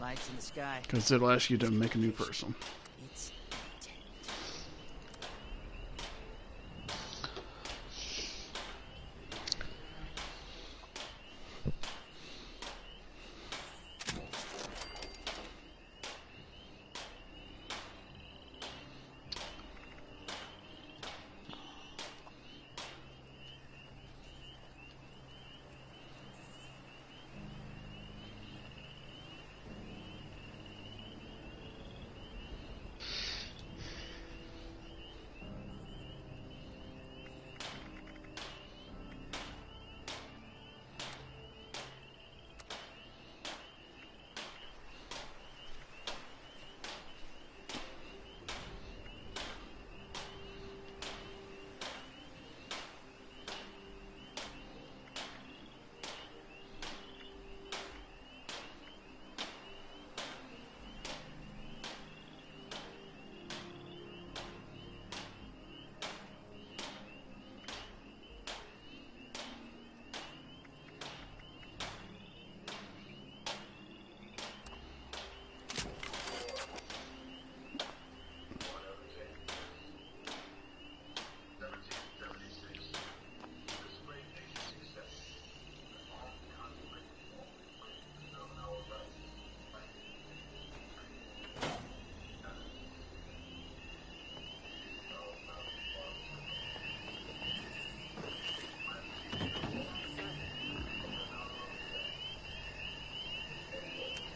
Lights in the sky. Because it'll ask you to make a new person. It's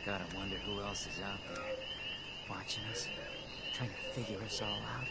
gotta wonder who else is out there, watching us, trying to figure us all out.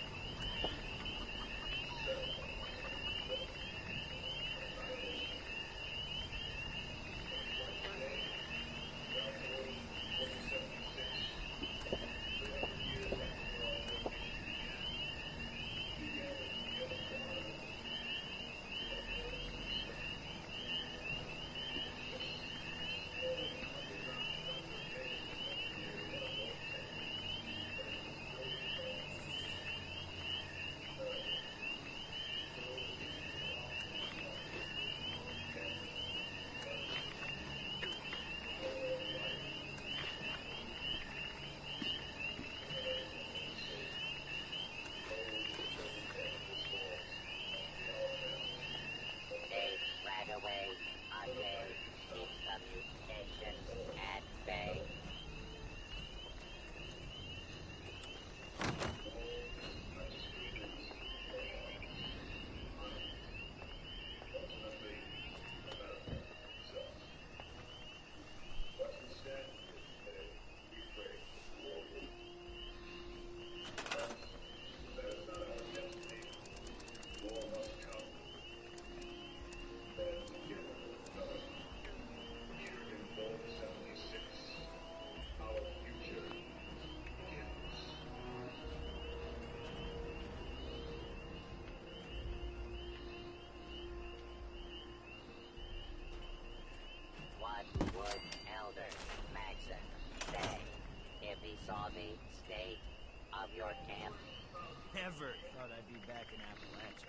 Never thought I'd be back in Appalachia.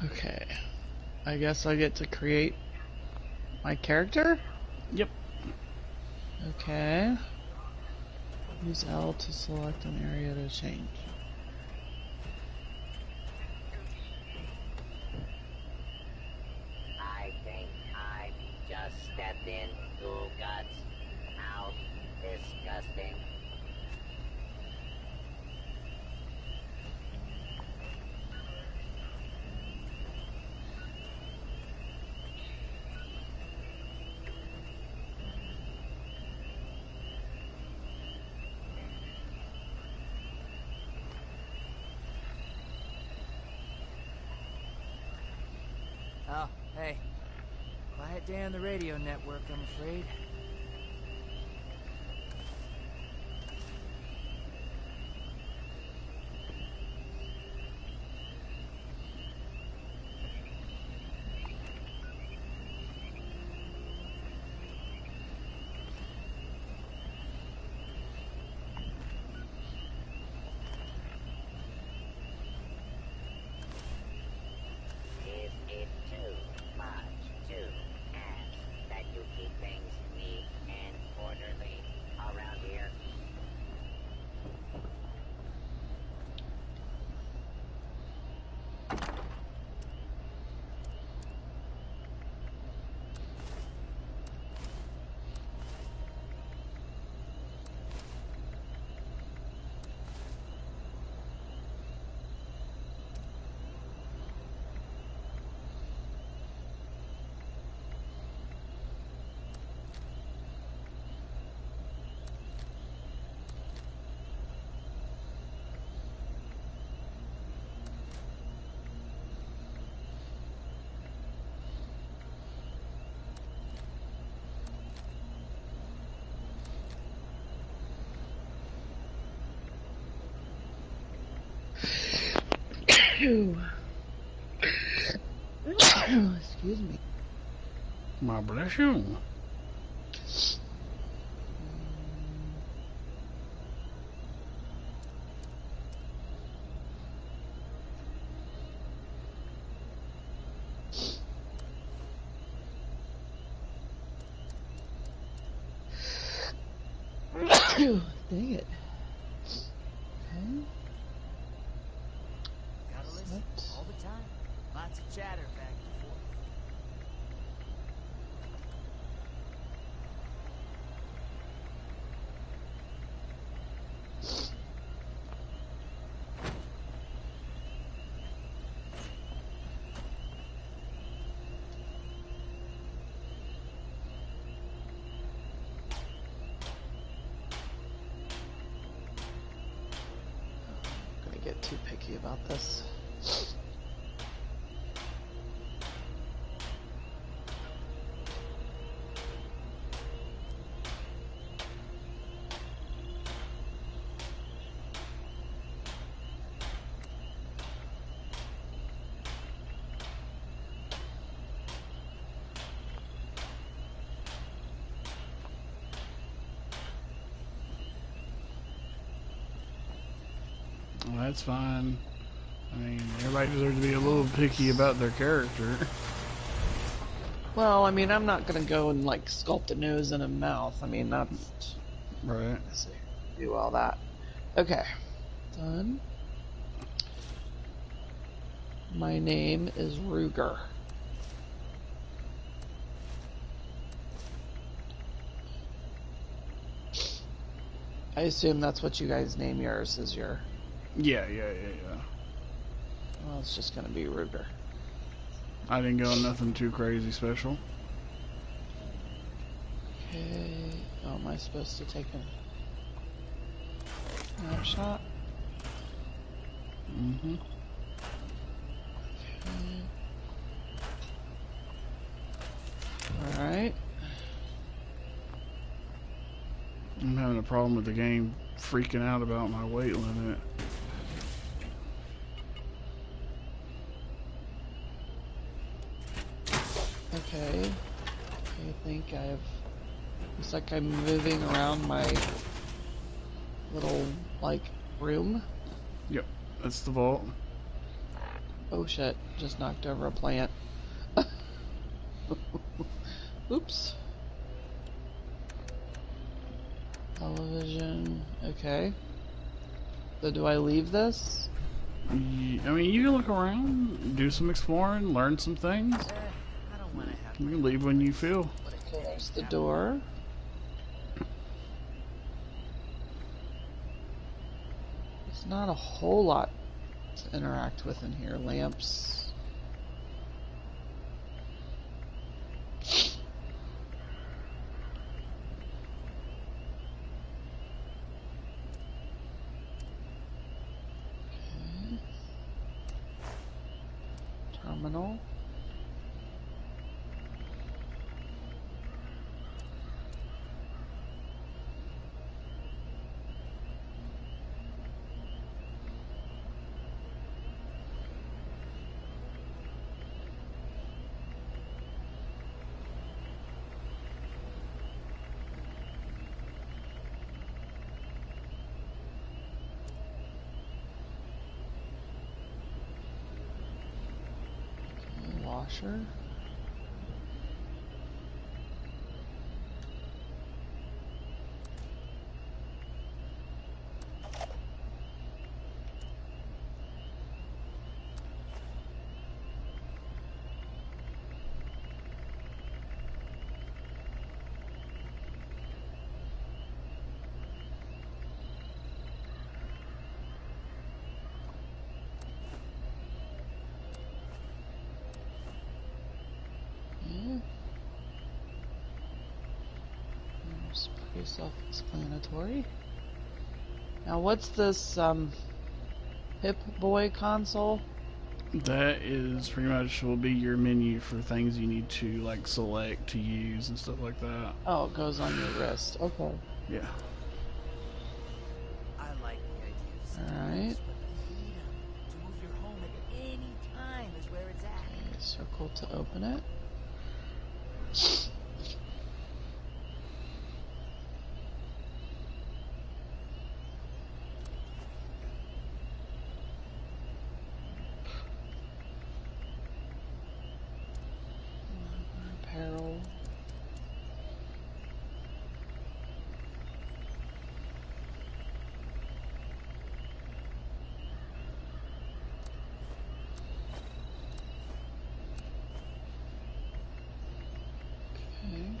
Okay. I guess I get to create my character? Yep. Okay. Use L to select an area to change. I think I just stepped in Ghoul Guts. How disgusting. Oh, hey. Quiet day on the radio network, I'm afraid. Excuse me. My bless you. Dang it. Okay. Gotta listen all the time. Lots of chatter back and forth. I'm gonna get too picky about this. Well, that's fine. I mean, everybody deserves to be a little picky about their character. Well, I mean, I'm not gonna go and like sculpt a nose and a mouth. I mean, that's Right. let's see, do all that. Okay, done. My name is Ruger. I assume that's what you guys name yours, is your... Yeah. Well, it's just gonna be Ruger. I didn't go nothing too crazy special. Okay. Oh, am I supposed to take a snapshot? Mm-hmm. Okay. Alright. I'm having a problem with the game freaking out about my weight limit. Okay. I think I've... Looks like I'm moving around my little, like, room. Yep, that's the vault. Oh shit, just knocked over a plant. Oops. Television, okay. So do I leave this? I mean, you can look around, do some exploring, learn some things. I don't want to have. You can leave when you feel. Okay, there's the door. There's not a whole lot to interact with in here. Lamps. Okay. Terminal. Washer. It's pretty self-explanatory. Now, what's this Hip Boy console? That is pretty much will be your menu for things you need to like select to use and stuff like that. Oh, it goes on your wrist. Okay. Yeah. I like the idea of All right. but the freedom to move your home at to open it. Apparel. Okay.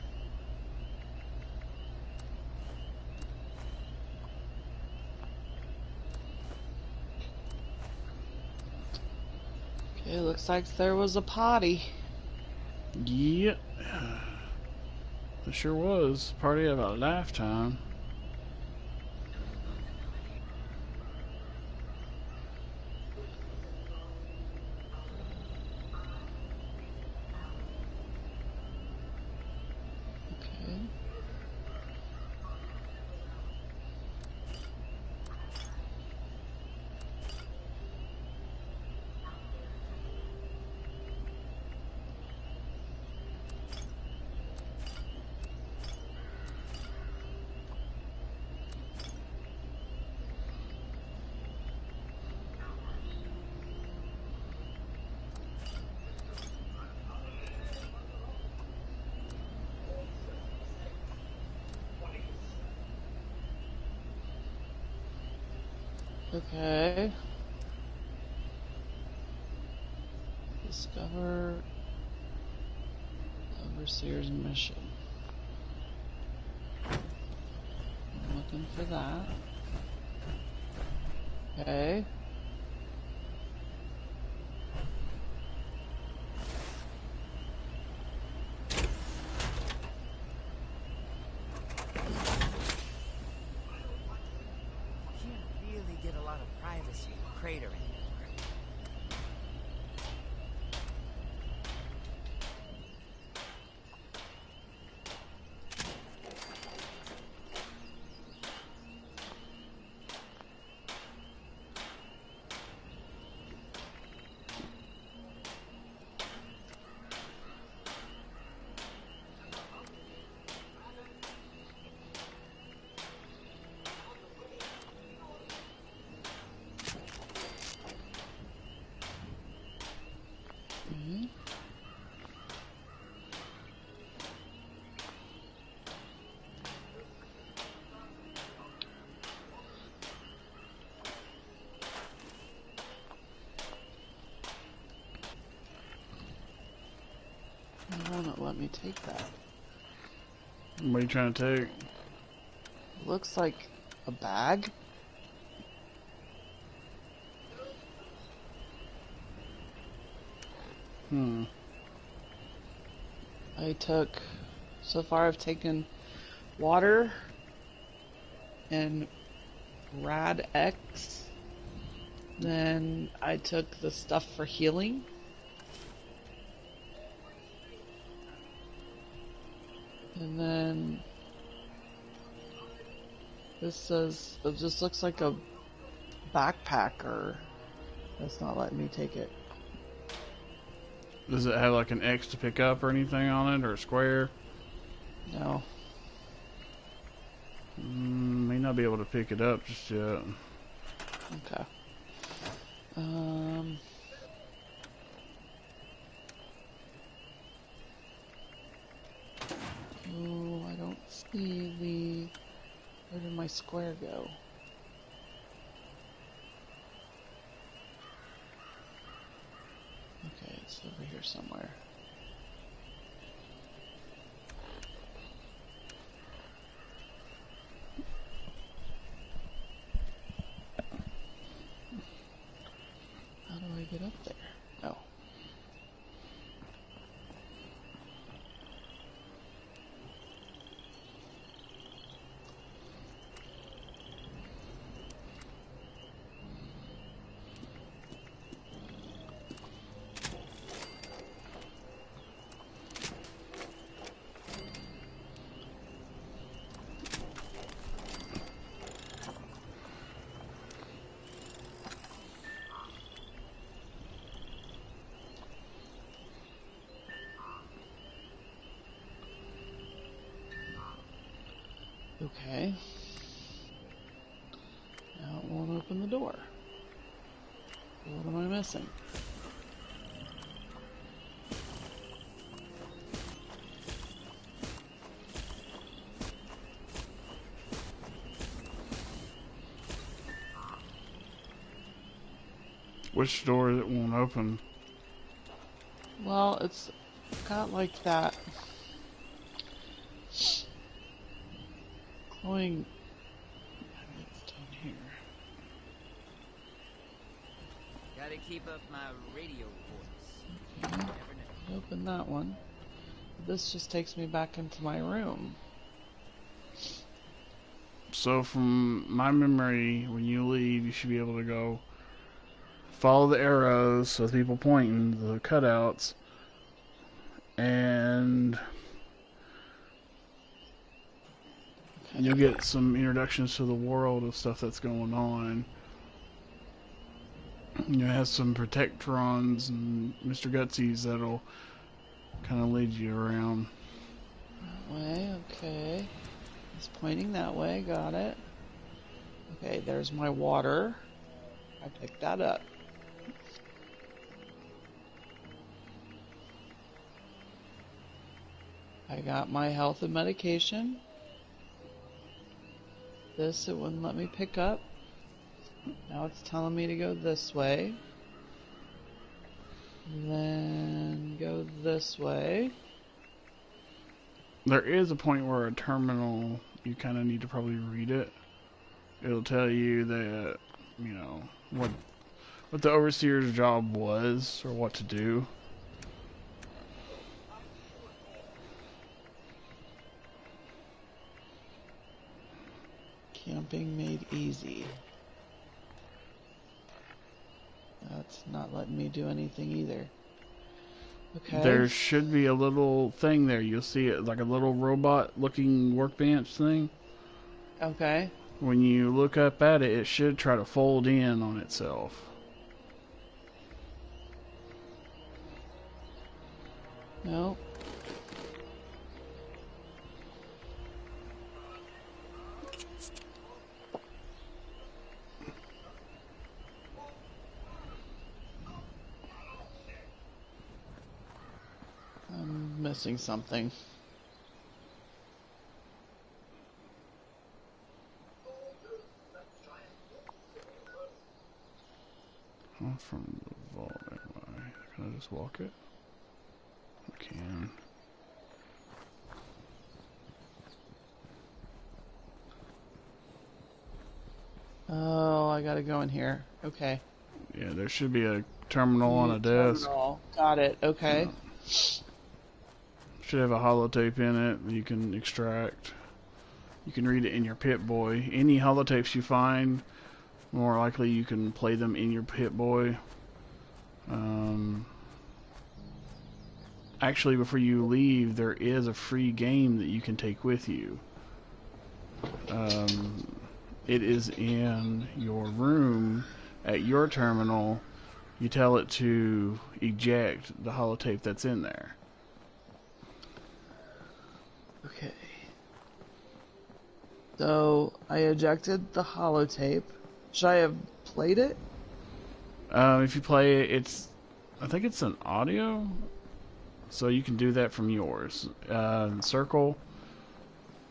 Okay, looks like there was a potty. Yeah. It sure was. Party of a lifetime. Okay. Okay. Discover Overseer's mission. I'm looking for that. Okay. Can't really get a lot of privacy cratering anymore. Mhm. Why won't it let me take that? What are you trying to take? Looks like a bag. I took, so far I've taken water and Rad X. Then I took the stuff for healing. And then this says, it just looks like a backpack, or that's not letting me take it. Does it have like an X to pick up or anything on it, or a square? No. May not be able to pick it up just yet. Okay. Oh, I don't see the... Where did my square go? Okay, it's over here somewhere. How do I get up there? Oh. missing? Which door that won't open? Well, it's got like that glowing. Maybe it's down here. Gotta keep up my radio voice. Okay. Never know. Open that one. This just takes me back into my room. So from my memory, when you leave, you should be able to go follow the arrows, so the people pointing, the cutouts, and you'll get some introductions to the world of stuff that's going on. You have some Protectrons and Mr. Gutsies that'll kind of lead you around. That way, okay. It's pointing that way, got it. Okay, there's my water. I picked that up. I got my health and medication. This it wouldn't let me pick up. Now it's telling me to go this way. Then go this way. There is a point where a terminal, you kind of need to probably read it. It'll tell you that, you know, what the overseer's job was or what to do. Camping made easy. That's not letting me do anything either. Okay. There should be a little thing there. You'll see it like a little robot-looking workbench thing. Okay. When you look up at it, it should try to fold in on itself. No. I'm missing something. Oh, from the vault, am I? Can I just walk it? I can. Oh, I gotta go in here. Okay. Yeah, there should be a terminal on a desk. Terminal. Got it. Okay. Should have a holotape in it that you can extract. You can read it in your Pip-Boy. Any holotapes you find, more likely you can play them in your Pip-Boy. Actually, before you leave, there is a free game that you can take with you. It is in your room at your terminal. You tell it to eject the holotape that's in there. Okay. So I ejected the holotape. Should I have played it? If you play it, I think it's an audio, so you can do that from yours. Circle,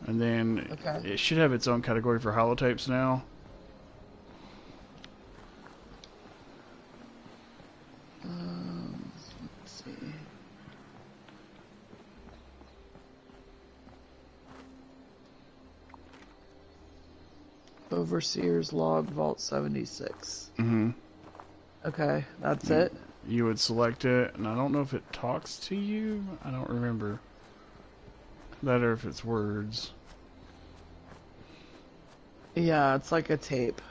and then Okay. it should have its own category for holotapes now. Let's see. Overseer's log vault 76. Mm-hmm. Okay, that's it. You would select it, and I don't know if it talks to you. I don't remember that, or if it's words. Yeah, it's like a tape.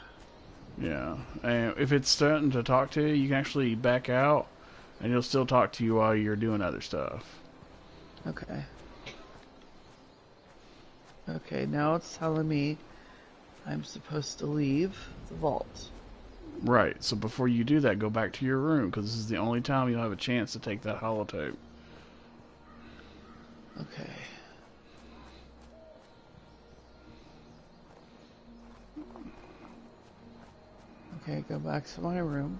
Yeah, and if it's starting to talk to you, you can actually back out, and it'll still talk to you while you're doing other stuff. Okay. Okay, now it's telling me I'm supposed to leave the vault. Right, so before you do that, go back to your room, because this is the only time you'll have a chance to take that holotape. Okay. Okay, go back to my room.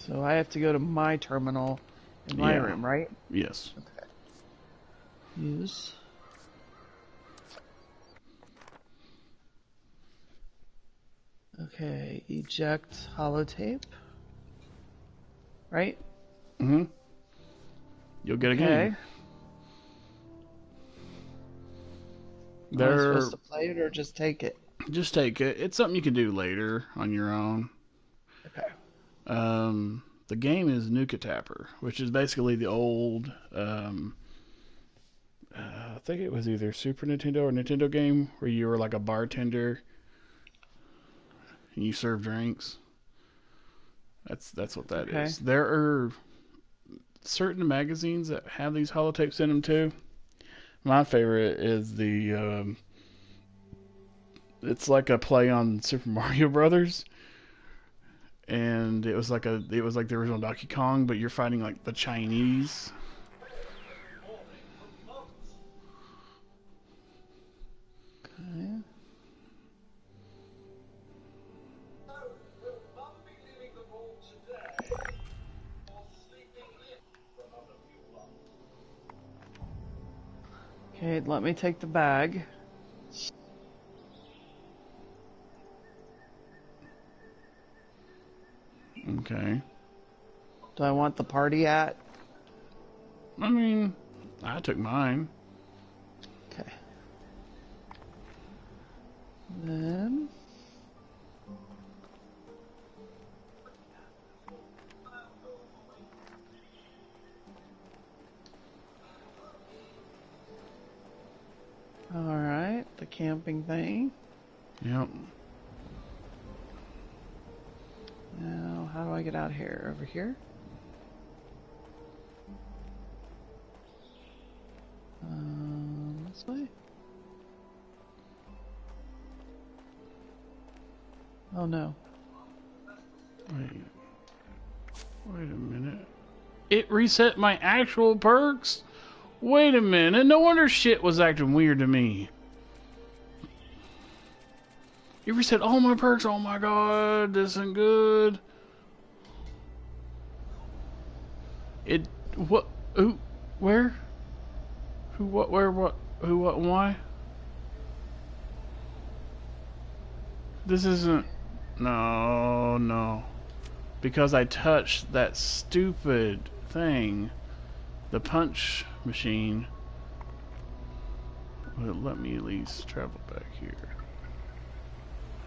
So I have to go to my terminal in my Yeah. room, right? Yes. Okay. Use. Okay, eject holotape. Right? Mm-hmm. You'll get a Okay. game. Am I They're supposed to play it or just take it? just take it. It's something you can do later on your own. Okay. The game is Nuka Tapper, which is basically the old. I think it was either Super Nintendo or Nintendo game where you were like a bartender and you serve drinks. That's what that Okay. is. There are certain magazines that have these holotapes in them too. My favorite is the. It's like a play on Super Mario Brothers, and it was like the original Donkey Kong, but you're fighting like the Chinese. Okay. Okay, let me take the bag. Okay. Do I want the party at? I mean, I took mine. Okay. Then. Alright, the camping thing. Yep. Now, how do I get out here? Over here? This way? Oh no. Wait a minute. It reset my actual perks? Wait a minute. No wonder shit was acting weird to me. It reset all my perks. Oh my god, this isn't good. It. What? Who? Where? Who? What? Where? What? Who? What? Why? This isn't. No, no. Because I touched that stupid thing. The punch machine. Will it let me at least travel back here?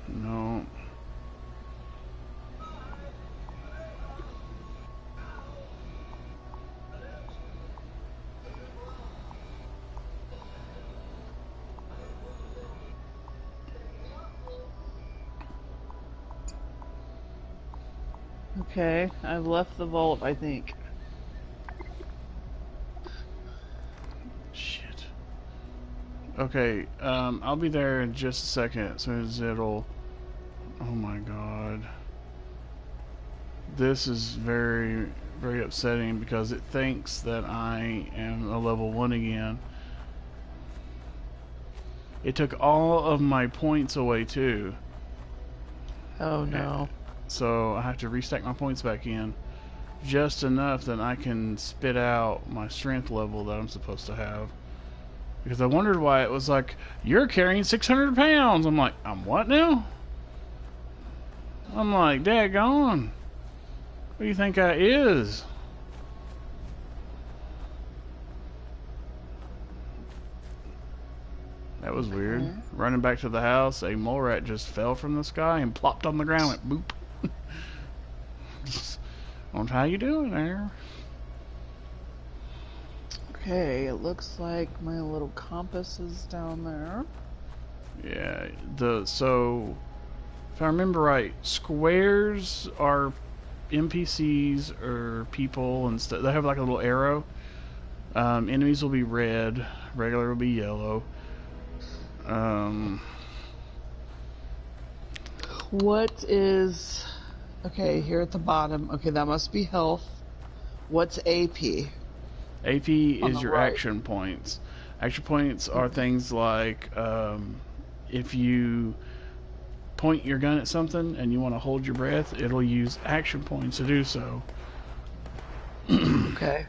No. Okay, I've left the vault, I think. Shit. Okay, I'll be there in just a second as soon as it'll... Oh my god. This is very, very upsetting because it thinks that I am a level 1 again. It took all of my points away too. Oh no. So I have to restack my points back in. Just enough that I can spit out my strength level that I'm supposed to have. Because I wondered why it was like, you're carrying 600 pounds. I'm like, I'm what now? I'm like, daggone. What do you think I is? That was weird. Okay. Running back to the house, a mole rat just fell from the sky and plopped on the ground and went boop. How you doing there? Okay, it looks like my little compass is down there. Yeah, so if I remember right, squares are NPCs or people and stuff. They have like a little arrow. Enemies will be red, regular will be yellow. What is... Okay, here at the bottom. Okay, that must be health. What's AP? AP On is the your right. action points. Action points are things like if you point your gun at something and you want to hold your breath, it'll use action points to do so. Okay.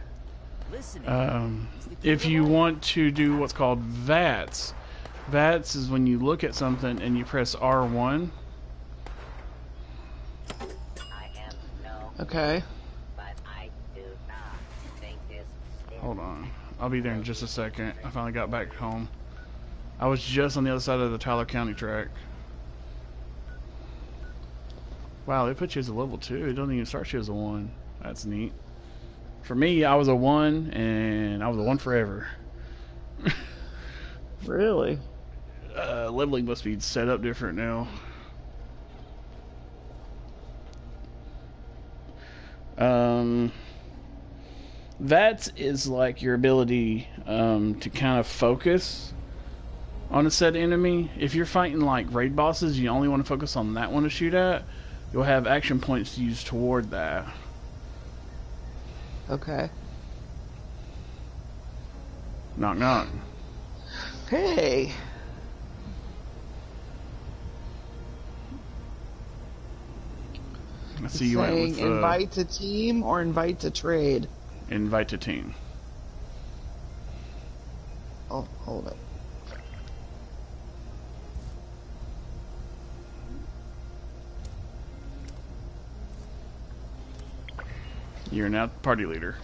If you want to do what's called Vats, Vats is when you look at something and you press R1. Okay. Hold on. I'll be there in just a second. I finally got back home. I was just on the other side of the Tyler County track. Wow, they put you as a level 2. It doesn't even start you as a 1. That's neat. For me, I was a 1, and I was a 1 forever. Really? Leveling must be set up different now. That is like your ability to kind of focus on a set enemy. If you're fighting like raid bosses, you only want to focus on that one to shoot at. You'll have action points to use toward that. Okay. Knock knock. Hey. I see you went with invite to team or invite to trade. Invite to team. Oh, hold it. You're now party leader.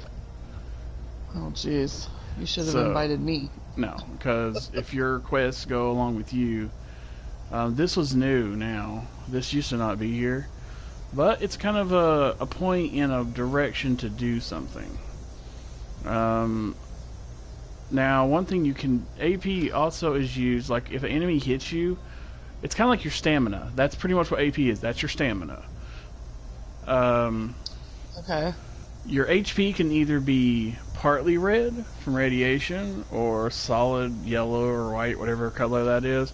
Oh, jeez. You should have So- invited me. No, because if your quests go along with you, this was new now. This used to not be here. But it's kind of a point in a direction to do something. Now, one thing you can... AP also is used, like, if an enemy hits you, it's kind of like your stamina. That's pretty much what AP is. That's your stamina. Okay. Your HP can either be partly red from radiation or solid yellow or white, whatever color that is.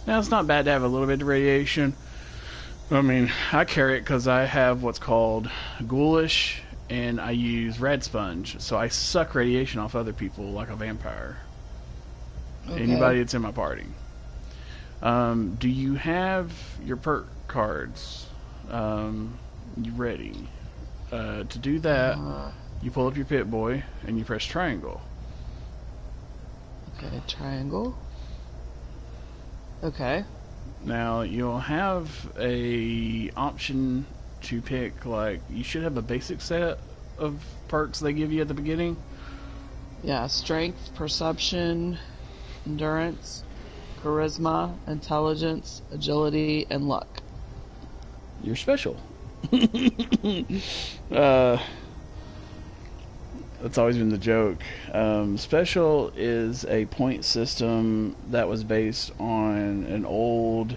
Now, it's not bad to have a little bit of radiation. I mean, I carry it because I have what's called ghoulish, and I use rad sponge, so I suck radiation off other people like a vampire. Okay. Anybody that's in my party. Do you have your perk cards? You ready? To do that, you pull up your Pit Boy and you press triangle. Okay, triangle. Okay. Now you'll have a option to pick, like, you should have a basic set of perks they give you at the beginning. Yeah, strength, perception, endurance, charisma, intelligence, agility, and luck. You're special. That's always been the joke. Special is a point system that was based on an old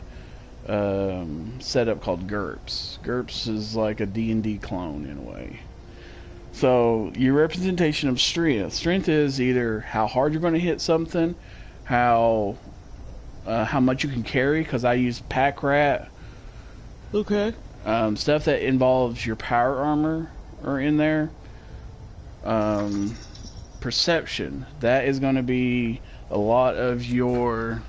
setup called GURPS. GURPS is like a D&D clone in a way. So your representation of strength. Strength is either how hard you're going to hit something, how much you can carry, because I use Pack Rat. Okay. Stuff that involves your power armor are in there. Perception. That is going to be a lot of your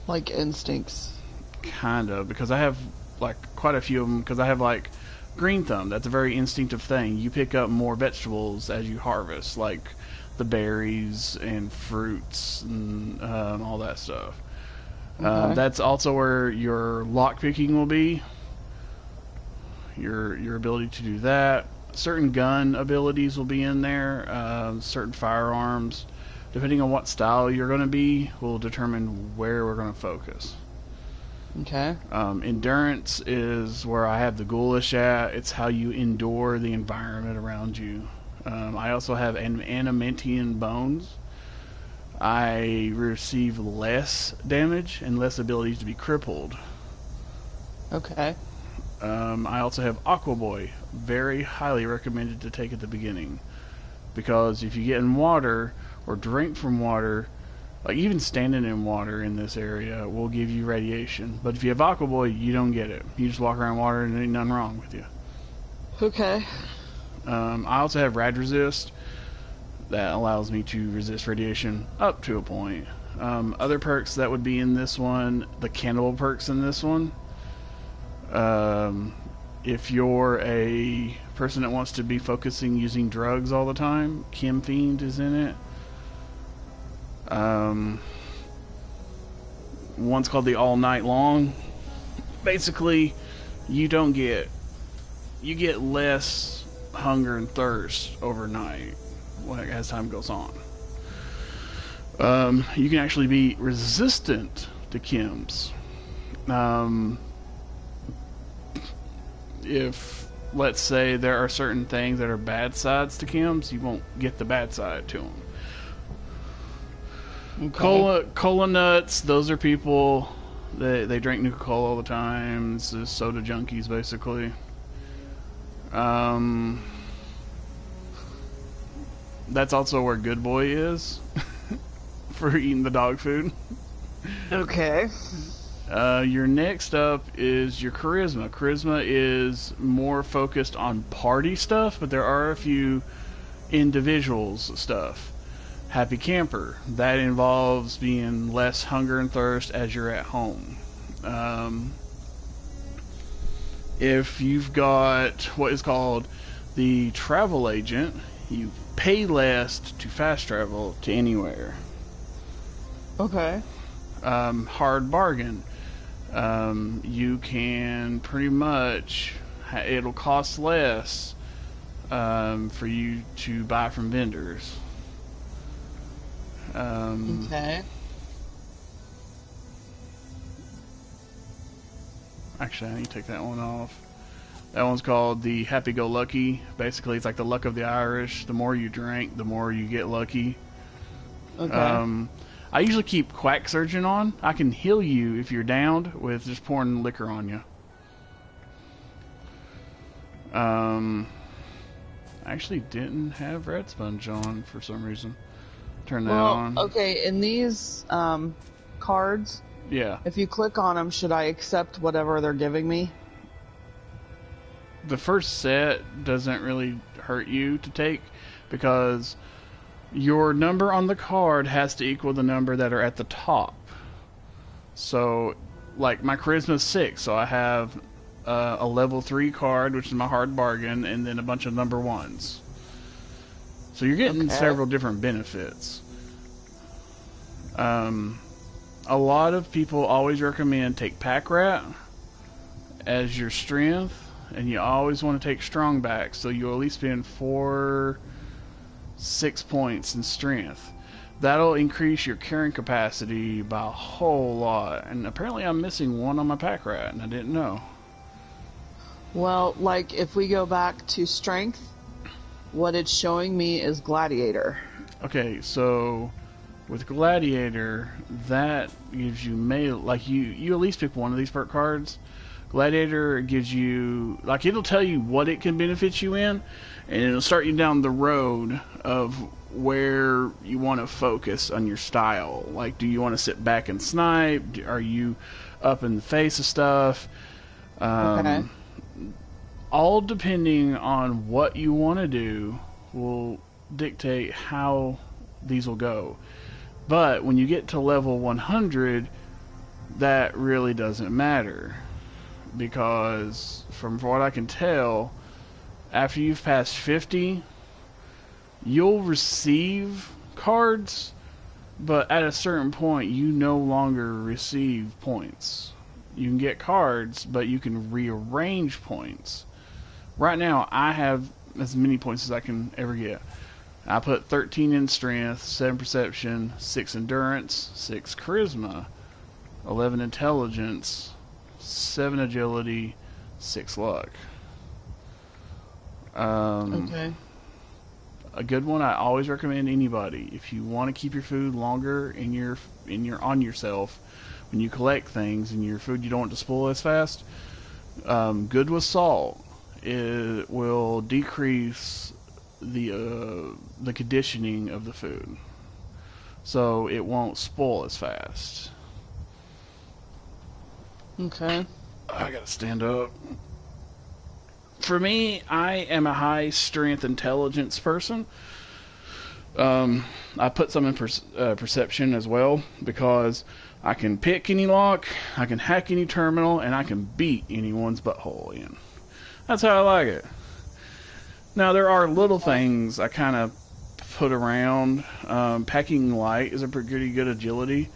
Like instincts. kind of, because I have like quite a few of them, because I have like green thumb. That's a very instinctive thing. You pick up more vegetables as you harvest, like the berries and fruits and all that stuff. Okay. That's also where your lockpicking will be. Your ability to do that. Certain gun abilities will be in there. Certain firearms, depending on what style you're going to be, will determine where we're going to focus. Okay. Endurance is where I have the ghoulish at. It's how you endure the environment around you. I also have animantian bones. I receive less damage and less abilities to be crippled. Okay. I also have Aqua Boy. Very highly recommended to take at the beginning. Because if you get in water or drink from water, like even standing in water in this area will give you radiation. But if you have Aqua Boy, you don't get it. You just walk around water and there ain't nothing wrong with you. Okay. I also have Rad Resist. That allows me to resist radiation up to a point. Other perks that would be in this one, the cannibal perks in this one. If you're a person that wants to be focusing using drugs all the time, Chem Fiend is in it. One's called the All Night Long. Basically, you get less hunger and thirst overnight as time goes on. You can actually be resistant to chems. If, let's say, there are certain things that are bad sides to chems, you won't get the bad side to them. Okay. Cola nuts, those are people they drink Nuka-Cola all the time. This is soda junkies, basically. That's also where Good Boy is for eating the dog food. Okay. Your next up is your charisma. Charisma is more focused on party stuff, but there are a few individuals stuff. Happy Camper. That involves being less hunger and thirst as you're at home. If you've got what is called the Travel Agent, you pay less to fast travel to anywhere. Okay. Hard Bargain. You can pretty much, it'll cost less for you to buy from vendors. Okay. Actually, I need to take that one off. That one's called the Happy Go Lucky. Basically, it's like the luck of the Irish. The more you drink, the more you get lucky. Okay. I usually keep Quack Surgeon on. I can heal you if you're downed with just pouring liquor on you. I actually didn't have Red Sponge on for some reason. Turn that on. Okay, in these cards, Yeah. if you click on them, should I accept whatever they're giving me? The first set doesn't really hurt you to take because your number on the card has to equal the number that are at the top. So, like, my charisma is 6, so I have a level 3 card, which is my Hard Bargain, and then a bunch of number 1s. So you're getting several different benefits. A lot of people always recommend take Pack Rat as your strength, and you always want to take Strong back, so you'll at least spend 6 points in strength. That'll increase your carrying capacity by a whole lot. And apparently I'm missing one on my Pack Rat, and I didn't know. Well, like, if we go back to strength, what it's showing me is Gladiator. Okay, so with Gladiator, that gives you melee. Like, you at least pick one of these perk cards. Gladiator gives you, like, it'll tell you what it can benefit you in, and it'll start you down the road of where you want to focus on your style. Like, do you want to sit back and snipe? Are you up in the face of stuff? Okay. All depending on what you want to do will dictate how these will go. But when you get to level 100, that really doesn't matter. Because from what I can tell, after you've passed 50, you'll receive cards, but at a certain point, you no longer receive points. You can get cards, but you can rearrange points. Right now, I have as many points as I can ever get. I put 13 in strength, 7 perception, 6 endurance, 6 charisma, 11 intelligence, 7 agility, 6 luck. Okay. A good one I always recommend anybody, if you want to keep your food longer in your on yourself when you collect things and your food you don't want to spoil as fast, good with salt. It will decrease the conditioning of the food, so it won't spoil as fast. Okay. I gotta stand up. For me, I am a high strength intelligence person. I put some in perception as well, because I can pick any lock, I can hack any terminal, and I can beat anyone's butthole in. That's how I like it. Now, there are little things I kind of put around. Packing light is a pretty good agility.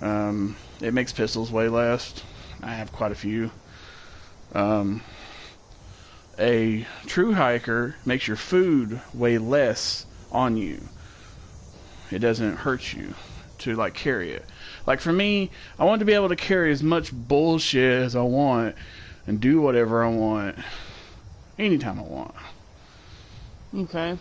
It makes pistols weigh less. I have quite a few. A true hiker makes your food weigh less on you. It doesn't hurt you to like carry it. Like for me, I want to be able to carry as much bullshit as I want and do whatever I want anytime I want. Okay.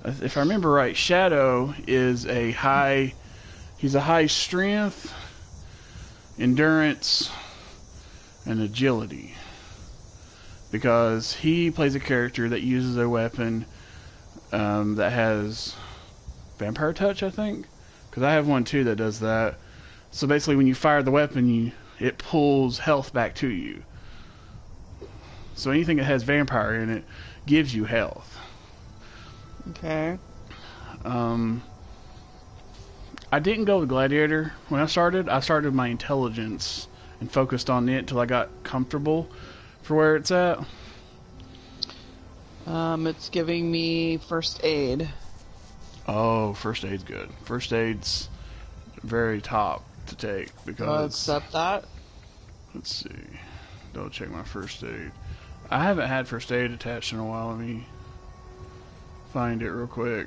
If I remember right, Shadow is he's a high strength, endurance, and agility. Because he plays a character that uses a weapon that has vampire touch, I think. Because I have one too that does that. So basically when you fire the weapon, it pulls health back to you. So anything that has vampire in it gives you health. Okay. I didn't go with Gladiator. When I started my intelligence and focused on it till I got comfortable for where it's at. It's giving me first aid. Oh, first aid's good. First aid's very top to take because... I'll accept that. Let's see. Double check my first aid. I haven't had first aid attached in a while. Let me find it real quick.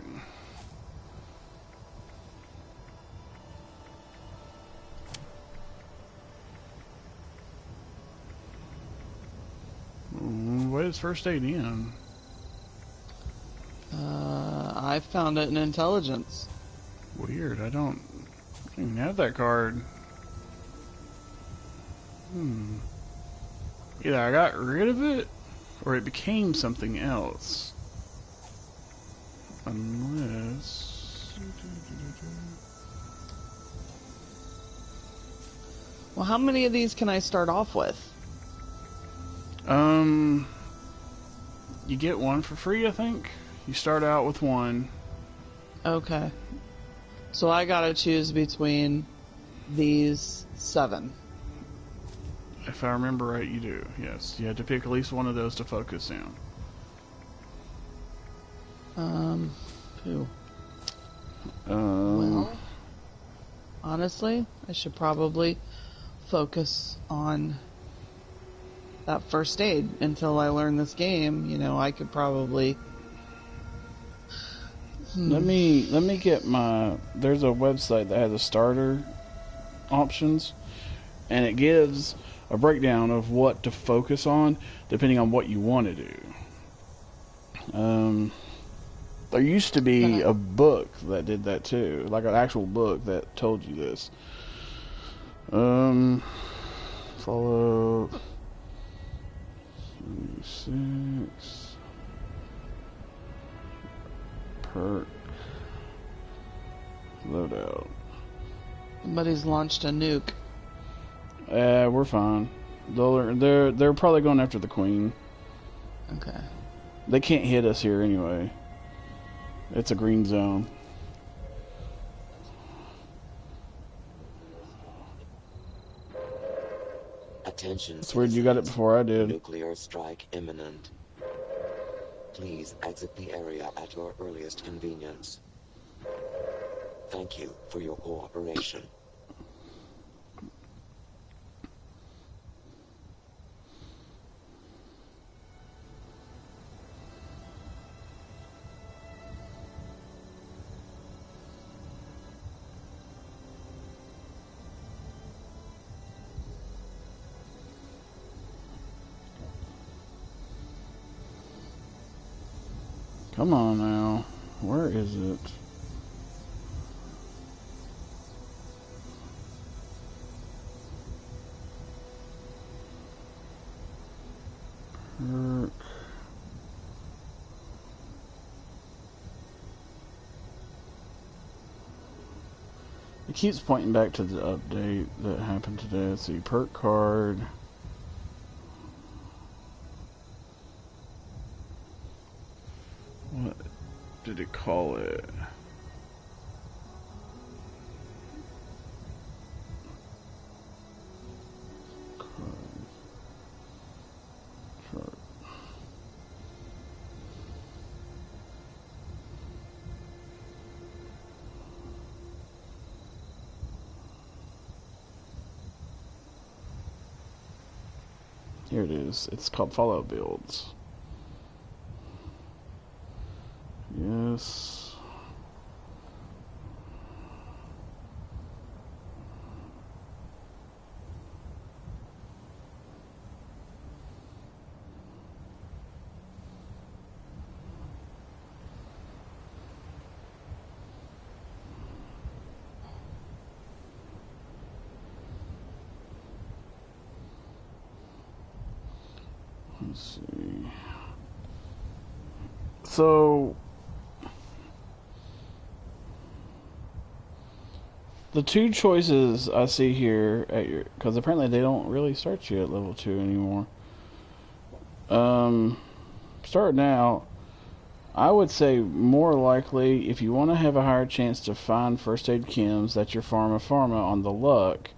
What is first aid in? I found it in intelligence. Weird. I don't even have that card. Either I got rid of it, or it became something else. Unless... Well, how many of these can I start off with? You get one for free, I think. You start out with one. Okay. So I gotta choose between these 7. If I remember right, you do. Yes, you have to pick at least one of those to focus in. Who? Um, Well, honestly, I should probably focus on that first aid until I learn this game. You know, I could probably... Let me get my... There's a website that has a starter options, and it gives a breakdown of what to focus on depending on what you want to do. There used to be a book that did that too, like an actual book that told you this. Follow 76 perk loadout. Somebody's launched a nuke. We're fine. They're probably going after the queen. Okay. They can't hit us here anyway. It's a green zone. Attention. It's weird you got it before I did. Nuclear strike imminent. Please exit the area at your earliest convenience. Thank you for your cooperation. Come on now. Where is it? Perk. It keeps pointing back to the update that happened today. Let's see, perk card. did it call it? Here it is. It's called Fallout Builds. Yes. Let's see. So the two choices I see here at your, because apparently they don't really start you at level 2 anymore. Starting out, I would say more likely if you want to have a higher chance to find first aid chems, that's your pharma on the luck.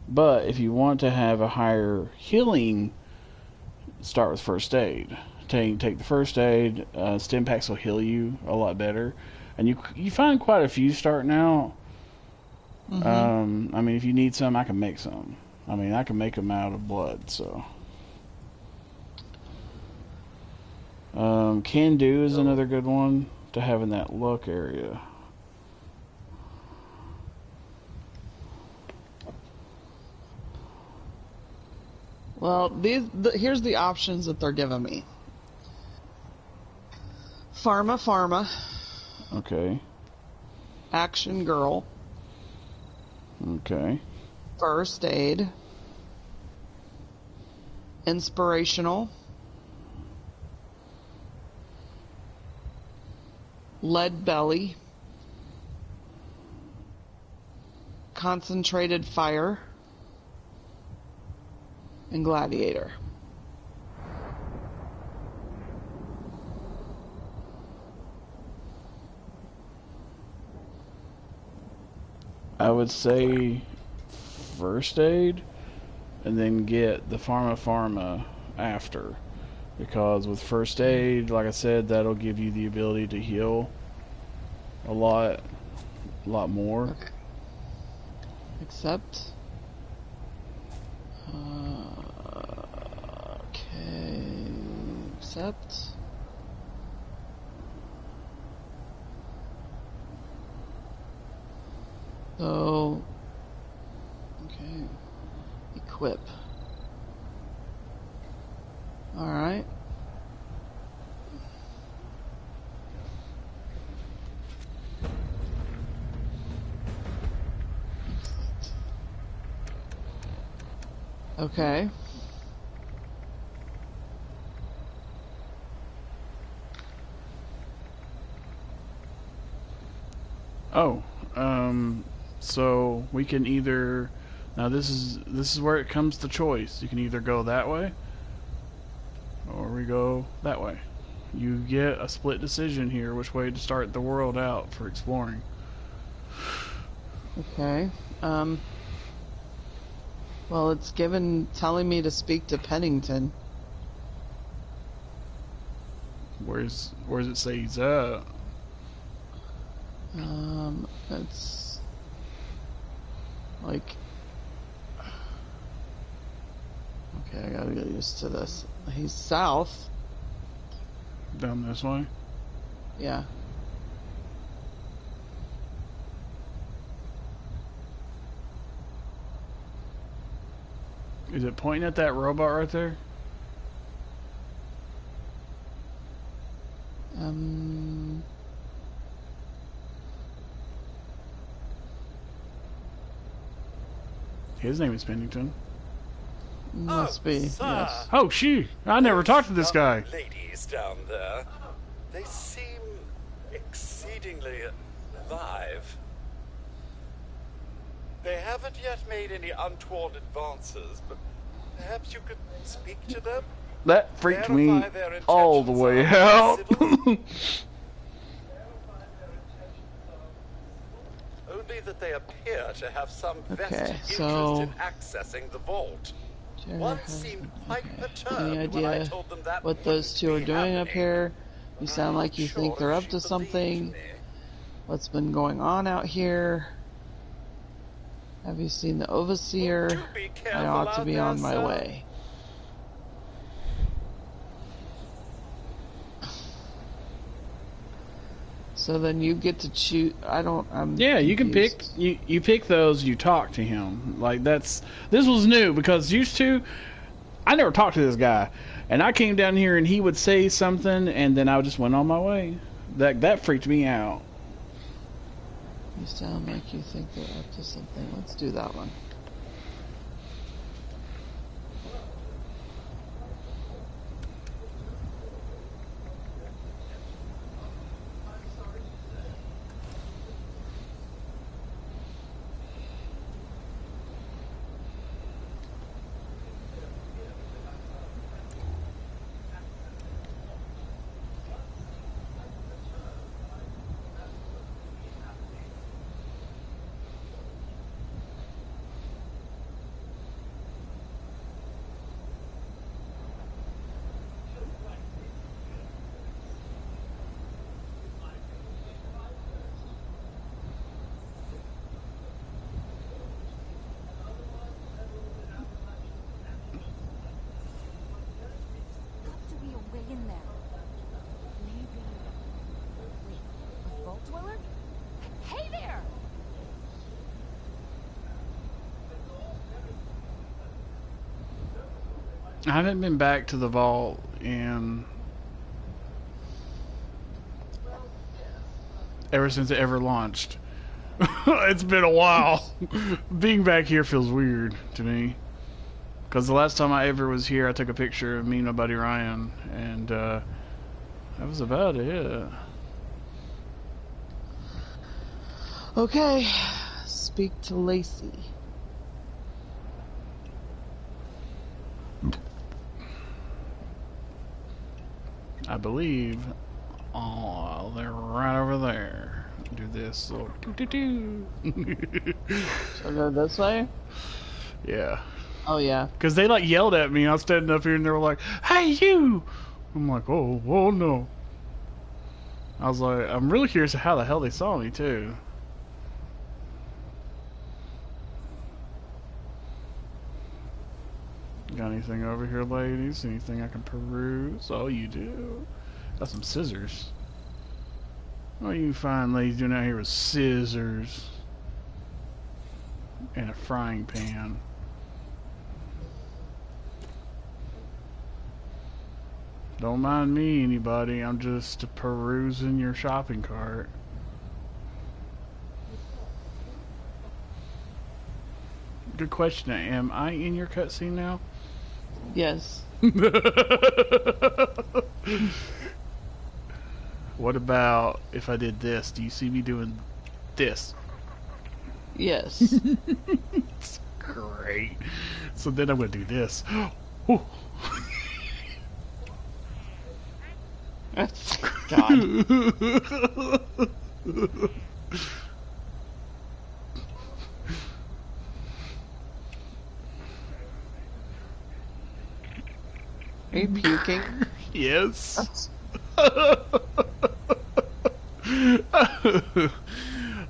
But if you want to have a higher healing, start with first aid. Take the first aid. Stim packs will heal you a lot better, and you find quite a few starting out. I mean, if you need some, I can make some. I mean, I can make them out of blood. So, can do is another good one to have in that luck area. Well, here's the options that they're giving me. Pharma. Okay. Action Girl. Okay. First Aid. Inspirational. Lead Belly. Concentrated Fire. And Gladiator. I would say first aid, and then get the pharma after, because with first aid, like I said, that'll give you the ability to heal a lot more. Okay. Except. Okay. Except. So. Okay. Equip. Alright. Okay. Oh, so we can either, now this is where it comes to choice. You can either go that way, or we go that way. You get a split decision here which way to start the world out for exploring. Okay. Well, it's telling me to speak to Pennington. Where's it say he's at? It's like, okay, I gotta get used to this. He's south. Down this way? Yeah. Is it pointing at that robot right there? His name is Pennington. Must be. Sir. Yes. Oh, I never talked to this guy. Ladies down there, they seem exceedingly alive. They haven't yet made any untoward advances, but perhaps you could speak to them? That freaked Verify me their all the way intentions are out. civil? that they appear to have some Okay, vested so- interest in accessing the vault. Jared One has- seemed quite okay. perturbed Any when I idea told them that what those two are wouldn't be doing up happening. here? You But sound I'm like not you think sure they're if up she to something. believed me. What's been going on out here? Have you seen the Overseer? Do be I careful ought to out be there, on my sir. way. So then you get to choose. I'm Yeah, you can pick. confused. You pick those. You talk to him. Like this was new because used to, I never talked to this guy, and I came down here and he would say something, and then I just went on my way. That freaked me out. You sound like you think they're up to something. Let's do that one. Got to be a way in there. Maybe. Wait, a vault dweller? Hey there! I haven't been back to the vault in ever since it ever launched. It's been a while. Being back here feels weird to me. Because the last time I ever was here, I took a picture of me and my buddy Ryan, and that was about it. Okay, speak to Lacey. I believe. Oh, they're right over there. Do this little doo-doo-doo. So go this way? Yeah. Oh yeah. Because they like yelled at me. I was standing up here and they were like, "Hey, you!" I'm like, oh no. I was like, I'm really curious how the hell they saw me, too. Got anything over here, ladies? Anything I can peruse? Oh, you do. Got some scissors. What are you fine ladies doing out here with scissors? And a frying pan. Don't mind me, anybody. I'm just perusing your shopping cart. Good question. Am I in your cutscene now? Yes. What about if I did this? Do you see me doing this? Yes. It's great. So then I'm going to do this. Ooh. God. Are you puking? Yes.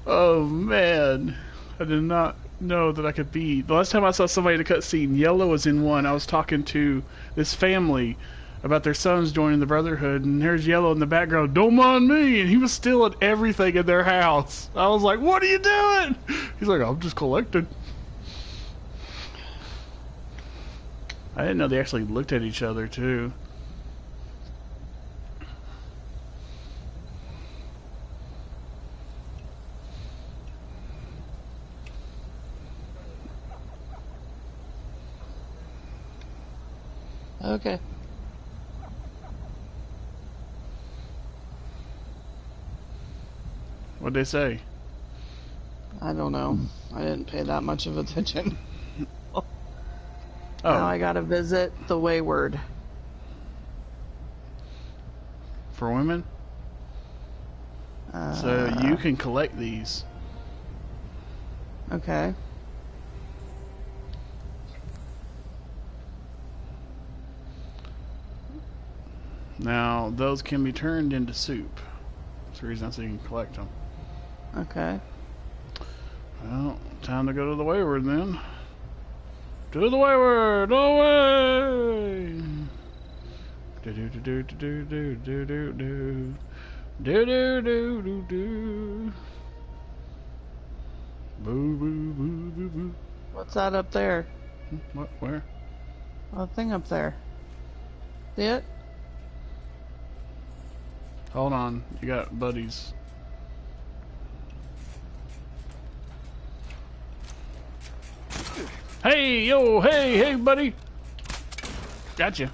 Oh man, I did not know that I could be. The last time I saw somebody in a cutscene, Yellow was in one. I was talking to this family about their sons joining the Brotherhood, and there's Yellow in the background. Don't mind me, and he was stealing everything in their house. I was like, "What are you doing?" He's like, "I'm just collecting." I didn't know they actually looked at each other too. Okay. What'd they say? I don't know. I didn't pay that much of attention. Oh, Now I gotta visit the Wayward. for women? So you can collect these. Okay. Now, those can be turned into soup. That's the reason I say you can collect them. Okay. Well, time to go to the wayward then. To the wayward! Away! Do do do do do do do do do do do do do do. Boo boo boo boo boo. What's that up there? What? Where? Oh, thing up there. See it? Hold on, you got buddies. Hey, yo, hey, buddy. Gotcha.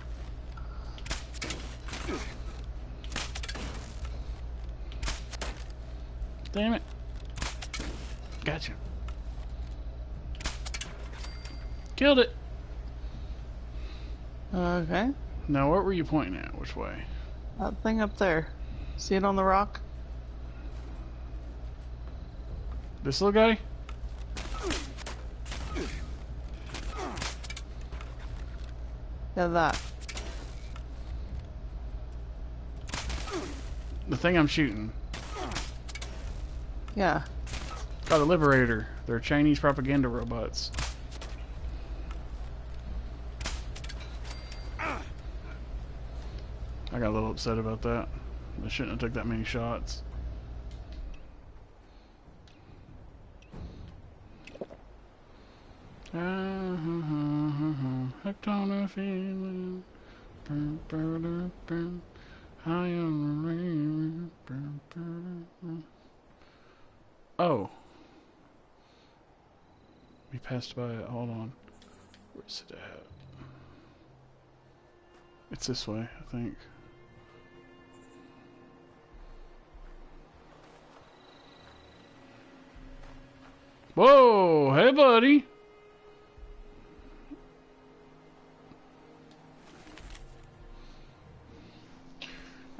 Damn it. Gotcha. Killed it. Okay. Now, what were you pointing at? Which way? That thing up there. See it on the rock? This little guy? Yeah, that. The thing I'm shooting. Yeah. Got a Liberator. They're Chinese propaganda robots. I got a little upset about that. I shouldn't have took that many shots. Hooked on a feeling. I am. Oh. We passed by it. Hold on. Where's it at? It's this way, I think. Whoa! Hey, buddy!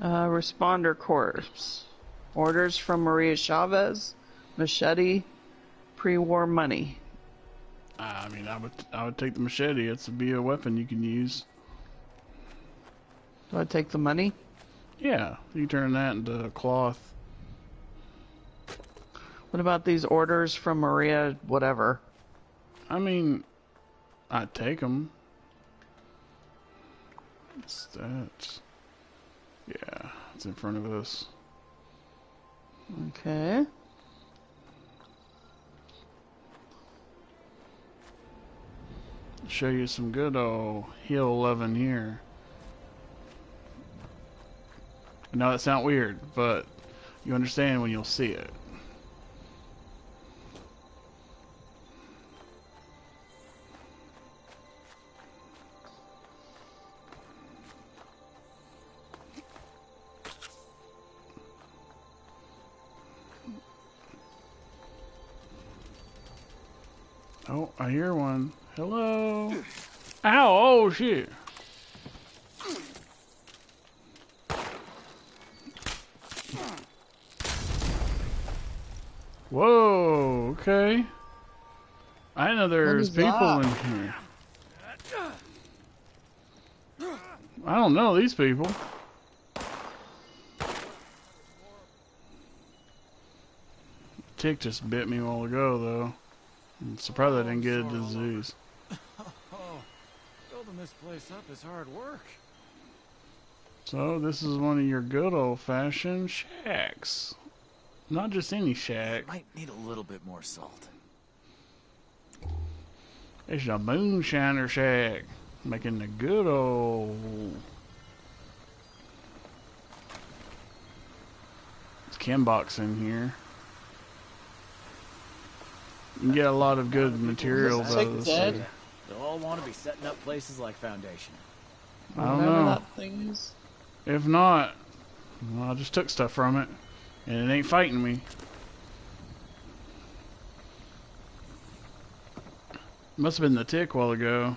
Responder corpse. Orders from Maria Chavez. Machete. Pre-war money. I mean, I would take the machete. It's be a weapon you can use. Do I take the money? Yeah, you turn that into cloth. What about these orders from Maria whatever? I mean, I'd take them. What's that? Yeah, it's in front of us. Okay. Show you some good old Hill 11 here. I know that sounds weird, but you understand when you'll see it. Oh, I hear one. Hello. Ow, oh shit. Whoa, okay. I know there's people in here. I don't know these people. Tick just bit me a while ago, though. I'm surprised I didn't get a disease. Building this place up is hard work. So, this is one of your good old-fashioned shacks. Not just any shack. Might need a little bit more salt. It's a moonshiner shack. Making the good old... It's Kimbox in here. You can get a lot of good materials out of this city. They'll all want to be setting up places like Foundation. I don't Whatever know. that thing is. If not, well, I just took stuff from it. And it ain't fighting me. Must have been the tick a while ago.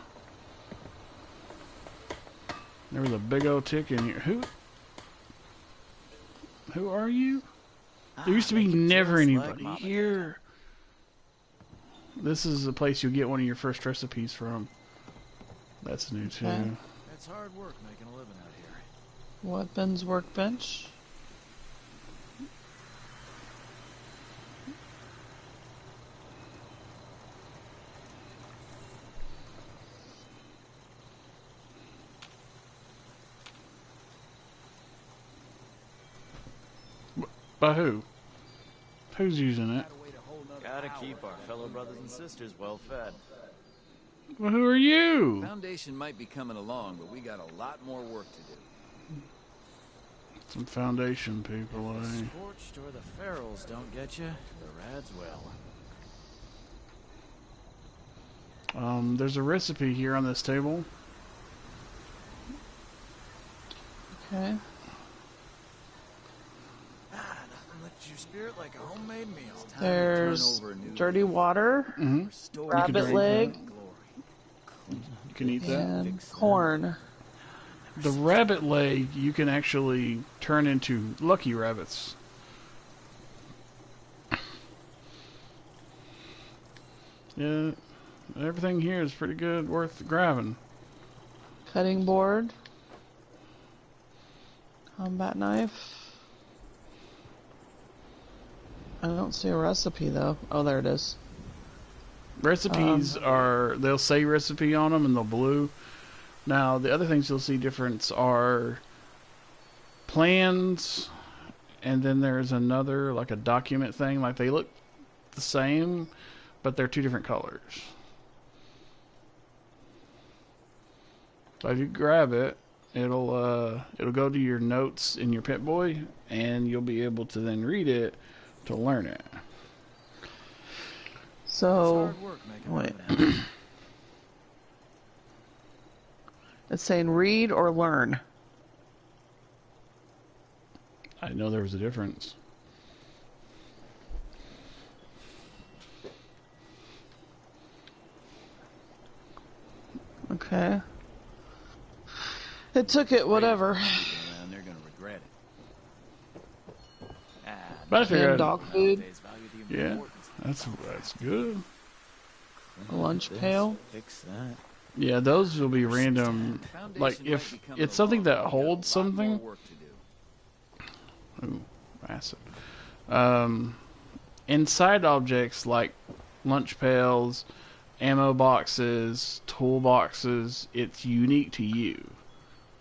There was a big old tick in here. Who are you? There used to be never anybody here. This is the place you'll get one of your first recipes from. That's new too. Okay. It's hard work making a living out here. Weapons workbench. By who? Who's using it? Gotta keep our fellow brothers and sisters well fed. Well, who are you? Foundation might be coming along, but we got a lot more work to do. Some Foundation people, The eh? Scorched or the Ferals don't get you, the Rads will. There's a recipe here on this table. Okay. Nothing lifts your spirit like a homemade meal. There's dirty water, Mm-hmm. rabbit leg, You can eat that. and corn. The rabbit leg you can actually turn into lucky rabbits. Yeah, everything here is pretty good, worth grabbing. Cutting board. Combat knife. I don't see a recipe though. Oh, there it is. Recipes are, they'll say recipe on them and they'll blue. Now, the other things you'll see difference are plans, and then there's another, like a document thing. Like, they look the same, but they're two different colors. So if you grab it, it'll go to your notes in your Pip-Boy, and you'll be able to then read it to learn it. So, Hard work making a wait. living out here. It's saying read or learn. I didn't know there was a difference. Okay. It took it, whatever. And they're gonna regret it. But I figured, And dog food, Nowadays value the yeah, importance. that's good. a lunch pail. Fix that. Yeah, those will be random. Foundation Like, might if be coming it's something along, that but we got holds a lot more something. work to do. Ooh, acid. Inside objects like lunch pails, ammo boxes, tool boxes, it's unique to you.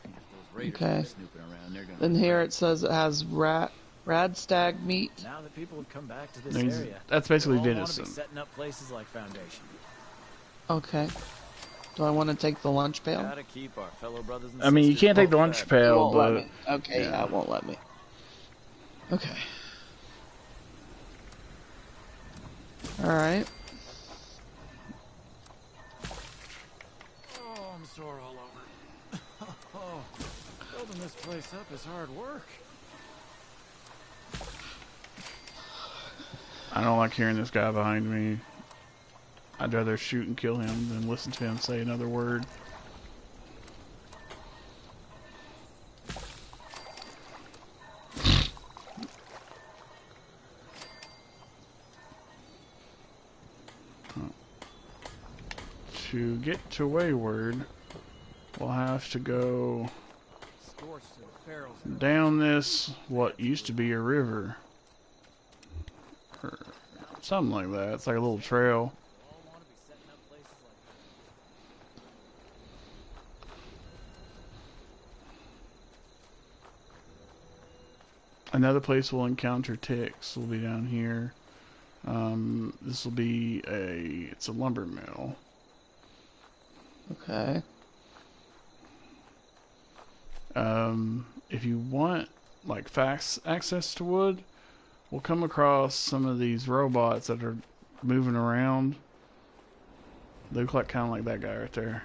If those raiders Okay. are snooping around, they're gonna Then here regret it says it has rad stag meat. Now that people have come back to this Things- area, that's basically they'll all wanna venison. be setting up places like Foundation. Okay. Do I want to take the lunch pail? Gotta keep our fellow brothers and I mean, you sisters can't take the well lunch fed. It pail, won't let but me. Okay, yeah, it won't let me. Okay. Alright. Oh, I'm sore all over. Oh, building this place up is hard work. I don't like hearing this guy behind me. I'd rather shoot and kill him than listen to him say another word. To get to Wayward, we'll have to go Scorched to the Ferals. down this, what used to be a river. Or something like that. It's like a little trail. All want to be setting up places like Another place we'll encounter ticks will be down here. This will be it's a lumber mill. Okay. If you want like fast access to wood, we'll come across some of these robots that are moving around. They look like kind of like that guy right there.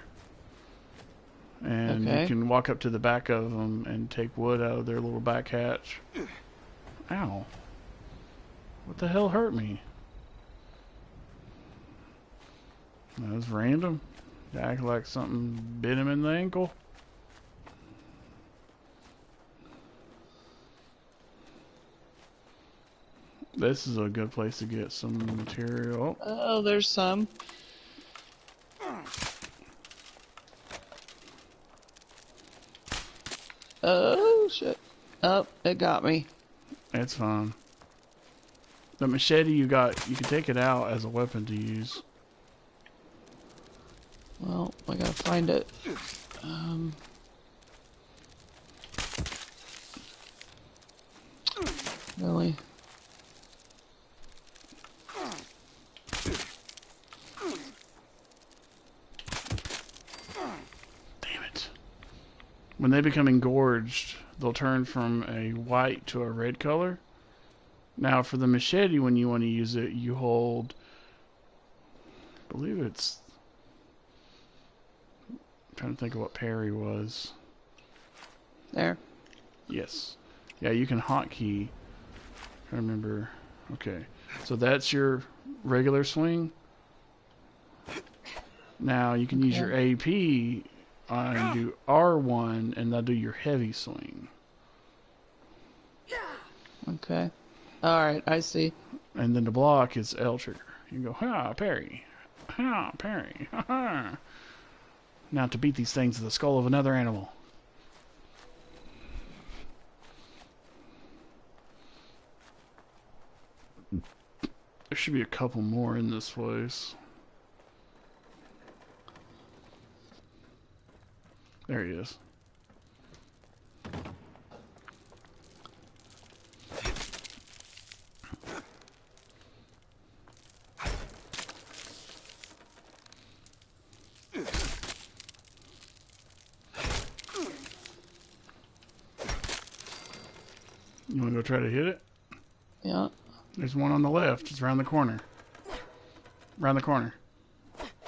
And Okay. you can walk up to the back of them and take wood out of their little back hatch. Ow. What the hell hurt me? That was random. Act like something bit him in the ankle. This is a good place to get some material. Oh, there's some. Oh, shit. Oh, it got me. It's fine. The machete you got, you can take it out as a weapon to use. Well, I gotta find it. Really? Damn it. When they become engorged, they'll turn from a white to a red color. Now, for the machete, when you want to use it, you hold, I believe it's, I'm trying to think of what parry was. There. Yes. Yeah, you can hotkey. I remember. Okay. So that's your regular swing. Now, you can use your AP and do R1, and that'll do your heavy swing. Okay. Alright, I see. And then the block is L trigger. You can go, ha, parry. Ha, parry. Ha, ha. Now to beat these things with the skull of another animal. There should be a couple more in this place. There he is. You want to go try to hit it? Yeah. There's one on the left. It's around the corner. Around the corner.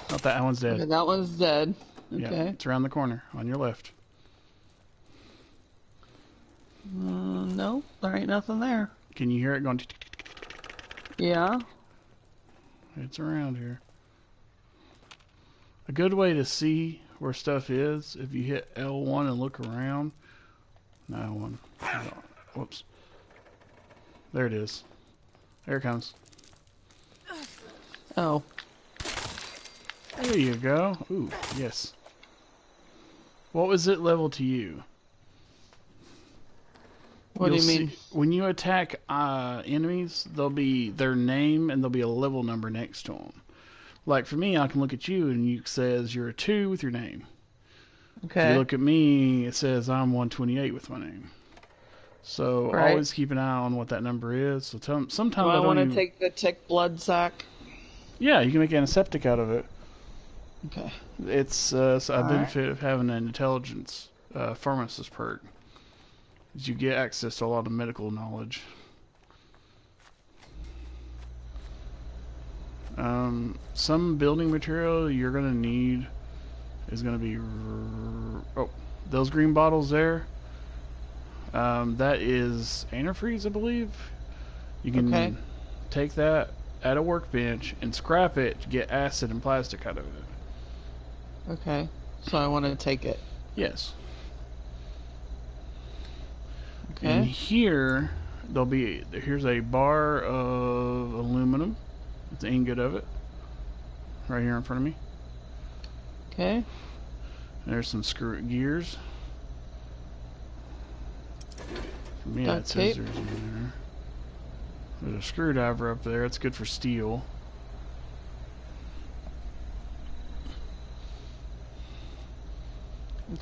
Oh, that one's dead. Okay, that one's dead. Okay. Yeah, it's around the corner on your left. No, there ain't nothing there. Can you hear it going? Yeah. It's around here. A good way to see where stuff is, if you hit L1 and look around. No, L1. Whoops. There it is. There it comes. Oh. There you go. Ooh, yes. What was it level to you? What do you You'll mean? see, when you attack enemies, there'll be their name and there'll be a level number next to them. Like for me, I can look at you and it says you're a 2 with your name. If Okay. you look at me, it says I'm 128 with my name. So Right. always keep an eye on what that number is. So sometimes Do I don't want to even... take the tick blood sack? Yeah, you can make antiseptic out of it. Okay. It's a All benefit of having an intelligence pharmacist perk. Is you get access to a lot of medical knowledge. Some building material you're going to need is going to be... Oh, those green bottles there. That is antifreeze, I believe. You can take that at a workbench and scrap it to get acid and plastic out of it. Okay. So I want to take it. Yes. Okay. And here, here's a bar of aluminum. It's the ingot of it. Right here in front of me. Okay. There's some screw gears. For me, Duct that tape. scissors in there. There's a screwdriver up there. It's good for steel.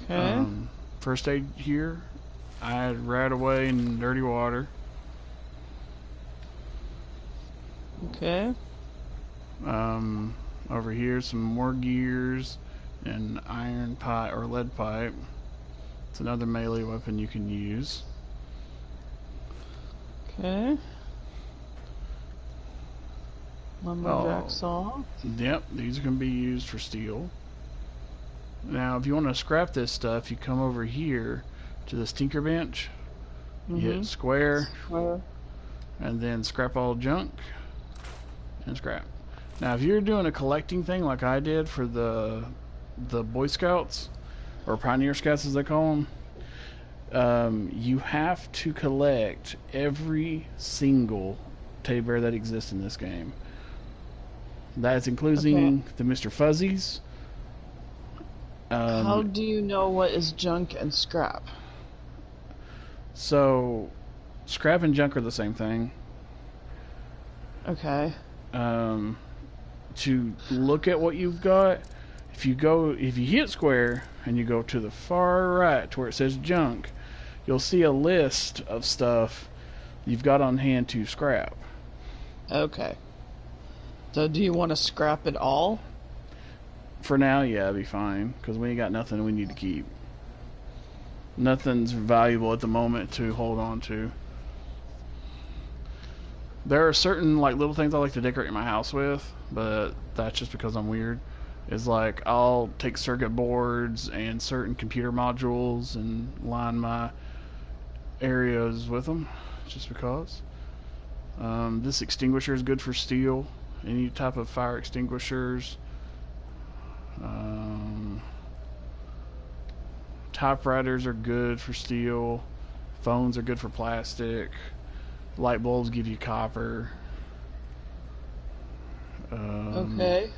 Okay. First aid here. I had rat away in dirty water. Okay. Over here, some more gears and iron pipe or lead pipe. It's another melee weapon you can use. Okay. Lumberjack Oh. saw. Yep, these can be used for steel. Now, if you want to scrap this stuff, you come over here to this tinker bench. You hit square, and then scrap all junk, and scrap. Now, if you're doing a collecting thing like I did for the Boy Scouts, or Pioneer Scouts as they call them, you have to collect every single teddy bear that exists in this game. That's including the Mr. Fuzzies. How do you know what is junk and scrap? So, scrap and junk are the same thing. Okay. To look at what you've got, if you hit square and you go to the far right to where it says junk, you'll see a list of stuff you've got on hand to scrap. Okay. So do you want to scrap it all? For now, yeah, it'd be fine, because we ain't got nothing we need to keep. Nothing's valuable at the moment to hold on to. There are certain like little things I like to decorate my house with, but that's just because I'm weird. Is like I'll take circuit boards and certain computer modules and line my areas with them, just because. This extinguisher is good for steel. Any type of fire extinguishers. Typewriters are good for steel. Phones are good for plastic. Light bulbs give you copper. Okay.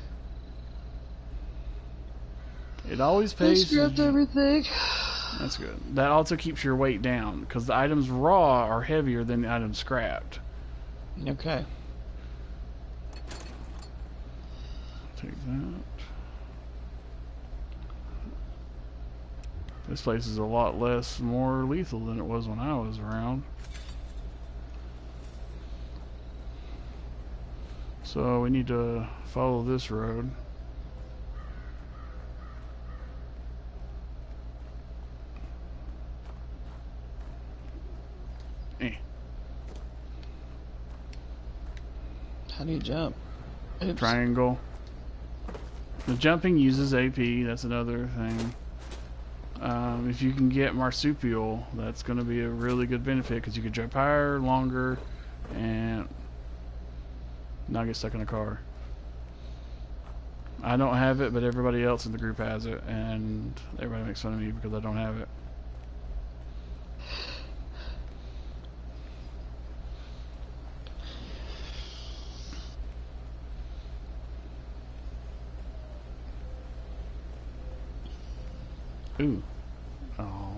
It always I pays. scrapped everything. That's good. That also keeps your weight down, because the items raw are heavier than the items scrapped. Okay. Take that. This place is a lot more lethal than it was when I was around. So we need to follow this road. How do you jump? Oops. Triangle. The jumping uses AP, that's another thing. If you can get marsupial, that's going to be a really good benefit, because you can jump higher, longer, and not get stuck in a car. I don't have it, but everybody else in the group has it, and everybody makes fun of me because I don't have it. Ooh. Oh.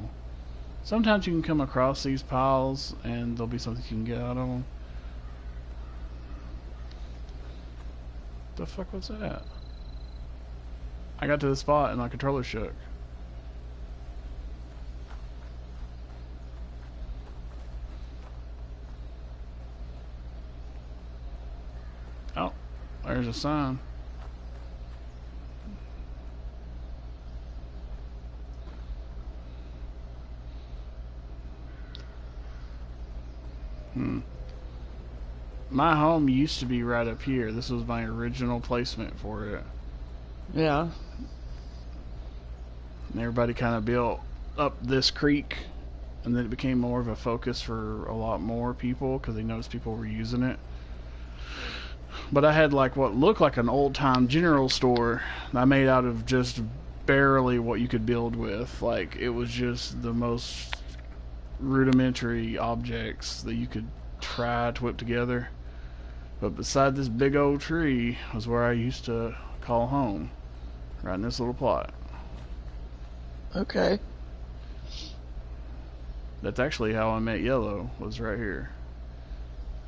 Sometimes you can come across these piles and there'll be something you can get out of them. The fuck was that? I got to the spot and my controller shook. Oh, there's a sign. My home used to be right up here. This was my original placement for it. Yeah. And everybody kind of built up this creek, and then it became more of a focus for a lot more people because they noticed people were using it. But I had like what looked like an old-time general store I made out of just barely what you could build with. Like, it was just the most rudimentary objects that you could try to whip together. But beside this big old tree was where I used to call home, right in this little plot. Okay. That's actually how I met Yellow, was right here.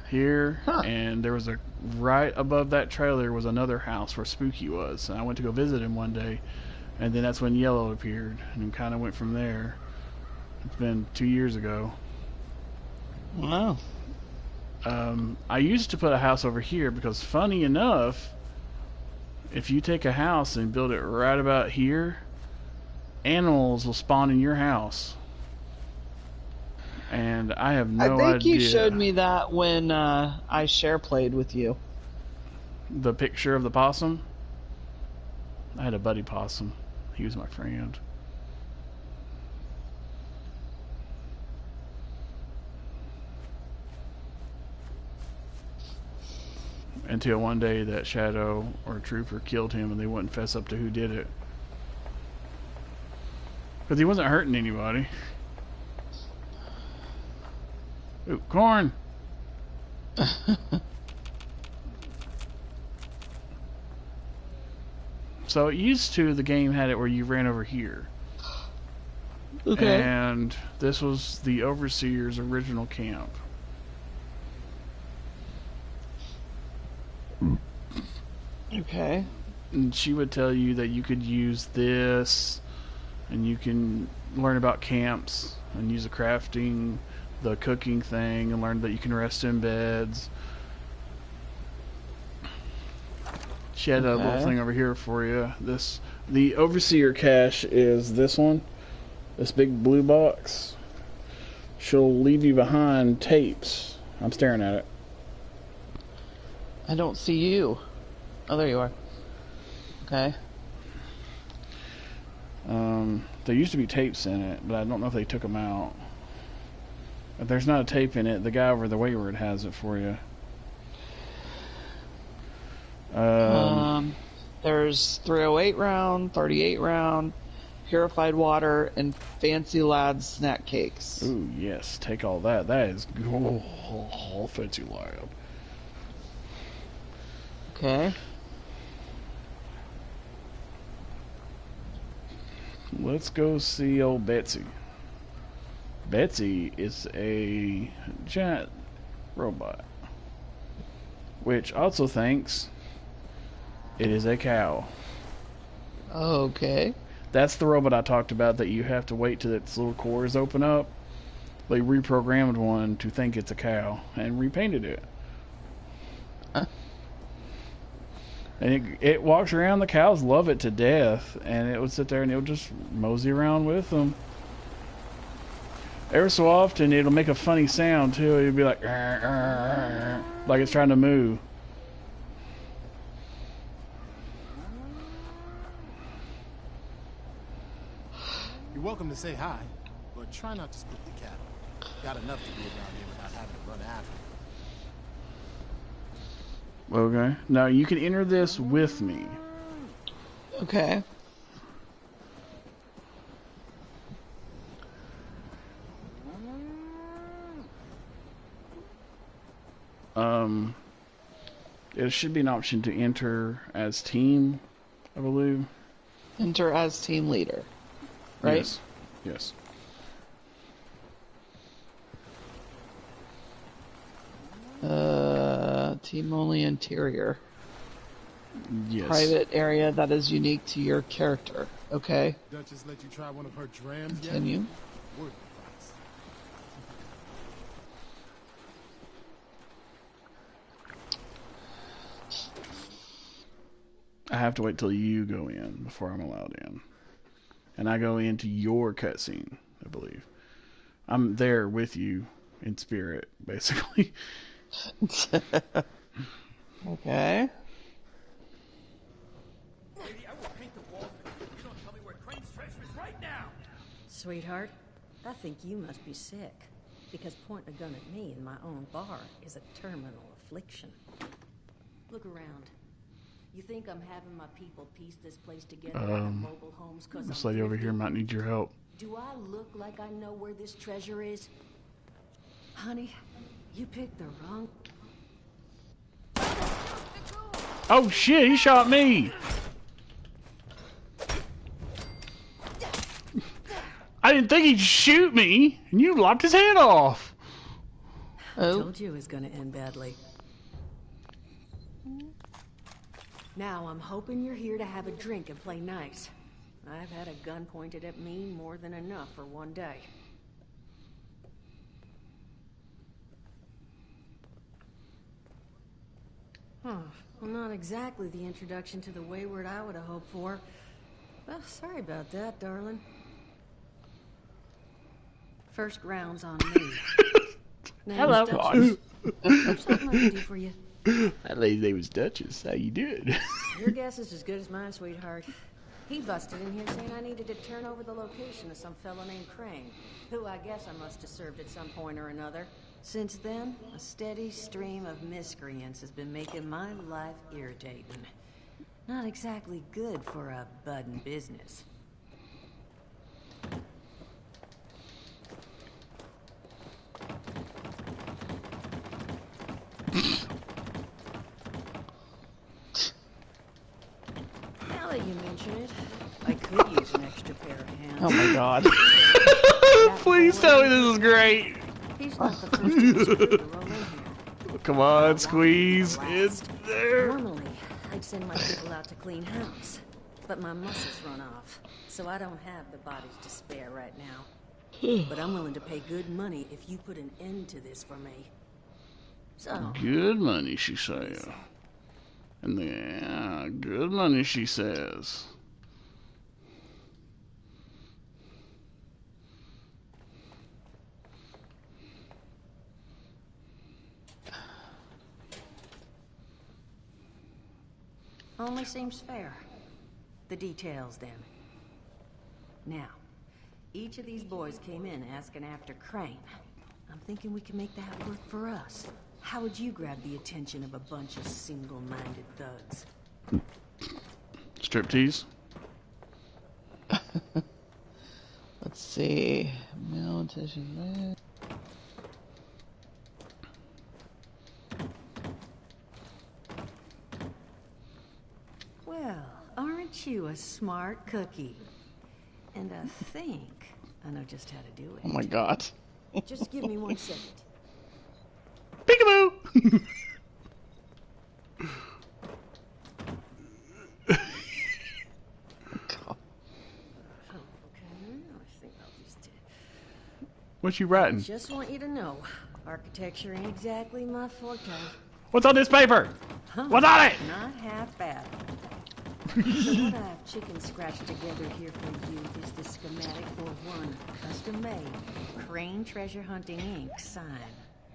Here, huh. And there was right above that trailer was another house where Spooky was. And I went to go visit him one day, and then that's when Yellow appeared, and kind of went from there. It's been 2 years ago. Wow. I used to put a house over here because, funny enough, if you take a house and build it right about here, animals will spawn in your house. And I have no idea. I think you showed me that when I share played with you. The picture of the possum? I had a buddy possum. He was my friend. Until one day that shadow or trooper killed him and they wouldn't fess up to who did it. Because he wasn't hurting anybody. Ooh, corn! So it used to, the game had it where you ran over here. Okay. And this was the Overseer's original camp. Okay. And she would tell you that you could use this, and you can learn about camps, and use the crafting, the cooking thing, and learn that you can rest in beds. She had a little thing over here for you. The Overseer cache is this one. This big blue box. She'll leave you behind tapes. I'm staring at it. I don't see you. Oh, there you are. Okay. There used to be tapes in it, but I don't know if they took them out. If there's not a tape in it, the guy over the Wayward has it for you. There's 308 round, 38 round, purified water, and fancy lad snack cakes. Ooh, yes. Take all that. That is fancy lad. Okay. Let's go see old Betsy. Betsy is a giant robot, which also thinks it is a cow. Okay. That's the robot I talked about that you have to wait till its little cores open up. They reprogrammed one to think it's a cow and repainted it. And it walks around. The cows love it to death, and it would sit there and it would just mosey around with them. Every so often, it'll make a funny sound too. It'll be like it's trying to moo. You're welcome to say hi, but try not to split the cattle. Got enough to be around here without having to run after it. Okay. Now you can enter this with me. Okay. It should be an option to enter as team, I believe. Enter as team leader. Right? Yes. Yes. Team only interior. Yes. Private area that is unique to your character. Okay. Duchess let you try one of her drams yet? Continue. Word advice. I have to wait till you go in before I'm allowed in. And I go into your cutscene, I believe. I'm there with you in spirit, basically. Okay. Lady, I will paint the walls if you don't tell me where Crane's treasure is right now. Sweetheart, I think you must be sick, because pointing a gun at me in my own bar is a terminal affliction. Look around. You think I'm having my people piece this place together out of mobile homes 'cause This I'm lady over thrifty? here might need your help. Do I look like I know where this treasure is? Honey, you picked the wrong... Oh shit, he shot me! I didn't think he'd shoot me, and you lopped his head off! I told you it was gonna end badly. Now I'm hoping you're here to have a drink and play nice. I've had a gun pointed at me more than enough for one day. Well, not exactly the introduction to the Wayward I would have hoped for. Well, sorry about that, darling. First round's on me. Hello. Something I can do for you. That lady's name was Duchess. How you doing? Your guess is as good as mine, sweetheart. He busted in here saying I needed to turn over the location of some fellow named Crane, who I guess I must have served at some point or another. Since then, a steady stream of miscreants has been making my life irritating. Not exactly good for a budding business. mention it, I could use an extra pair of hands. Oh my god. Please tell me this is great. He's not the first in his crew to roll in here. Come on, squeeze. It's there. Normally, I'd send my people out to clean house, but my muscles run off, so I don't have the bodies to spare right now. But I'm willing to pay good money if you put an end to this for me. So, Good money, she says. And yeah, good money, she says. only seems fair. The details, then. Now, each of these boys came in asking after Crane. I'm thinking we can make that work for us. How would you grab the attention of a bunch of single-minded thugs? Striptease. Let's see. Male attention. Well, aren't you a smart cookie? And I think I know just how to do it. Oh my god. Just give me 1 second. Peekaboo! What you writing? Just want you to know, architecture ain't exactly my forte. What's on this paper? Huh, What's on it? Not half bad. So what I've chicken scratched together here for you is the schematic for one custom-made Crane Treasure Hunting Inc. sign.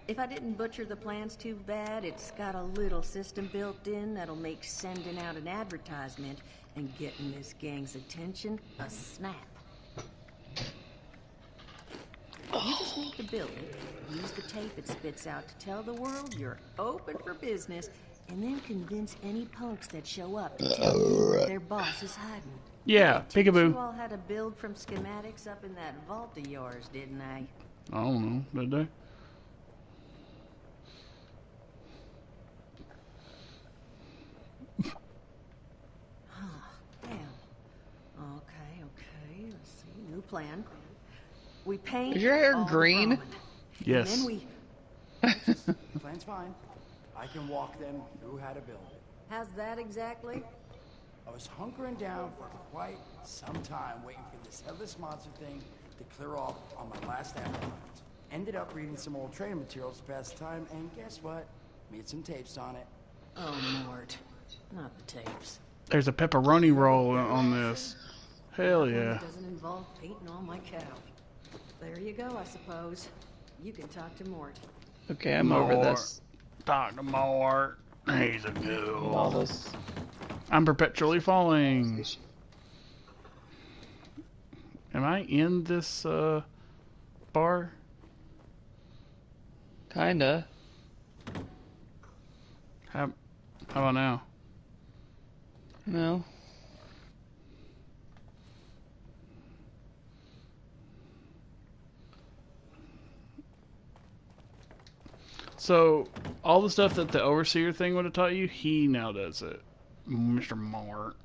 If I didn't butcher the plans too bad, it's got a little system built in that'll make sending out an advertisement and getting this gang's attention a snap. You just need to build it, use the tape it spits out to tell the world you're open for business, and then convince any punks that show up to tell you where their boss is hiding. Yeah, peekaboo. You all had to build from schematics up in that vault of yours, didn't I? I don't know, did they? Damn. Okay. Let's see. New plan. We paint. Is your hair all the green? growing. Yes. And then we. Plan's fine. I can walk them through how to build it. How's that exactly? I was hunkering down for quite some time waiting for this headless monster thing to clear off on my last ambulance. Ended up reading some old training materials to pass the time, and guess what? Made some tapes on it. Oh, Mort. Not the tapes. There's a pepperoni roll on this. Hell yeah. It doesn't involve painting on my cow. There you go, I suppose. You can talk to Mort. Okay, I'm over this. Talk to Mort. He's a ghoul. All this. I'm perpetually falling. Am I in this bar? Kinda. How about now? No. So, all the stuff that the overseer thing would have taught you, he now does it. Mr. Mort.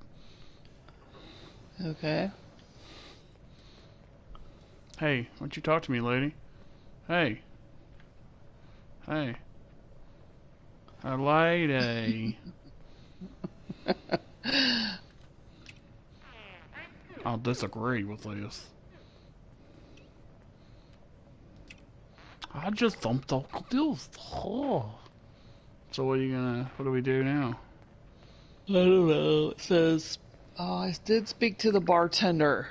Okay. Hey, why don't you talk to me, lady? Hey. Hey. A lady. I'll disagree with this. I just thumped off this. Oh. So what do we do now? I don't know. It says, oh, I did speak to the bartender.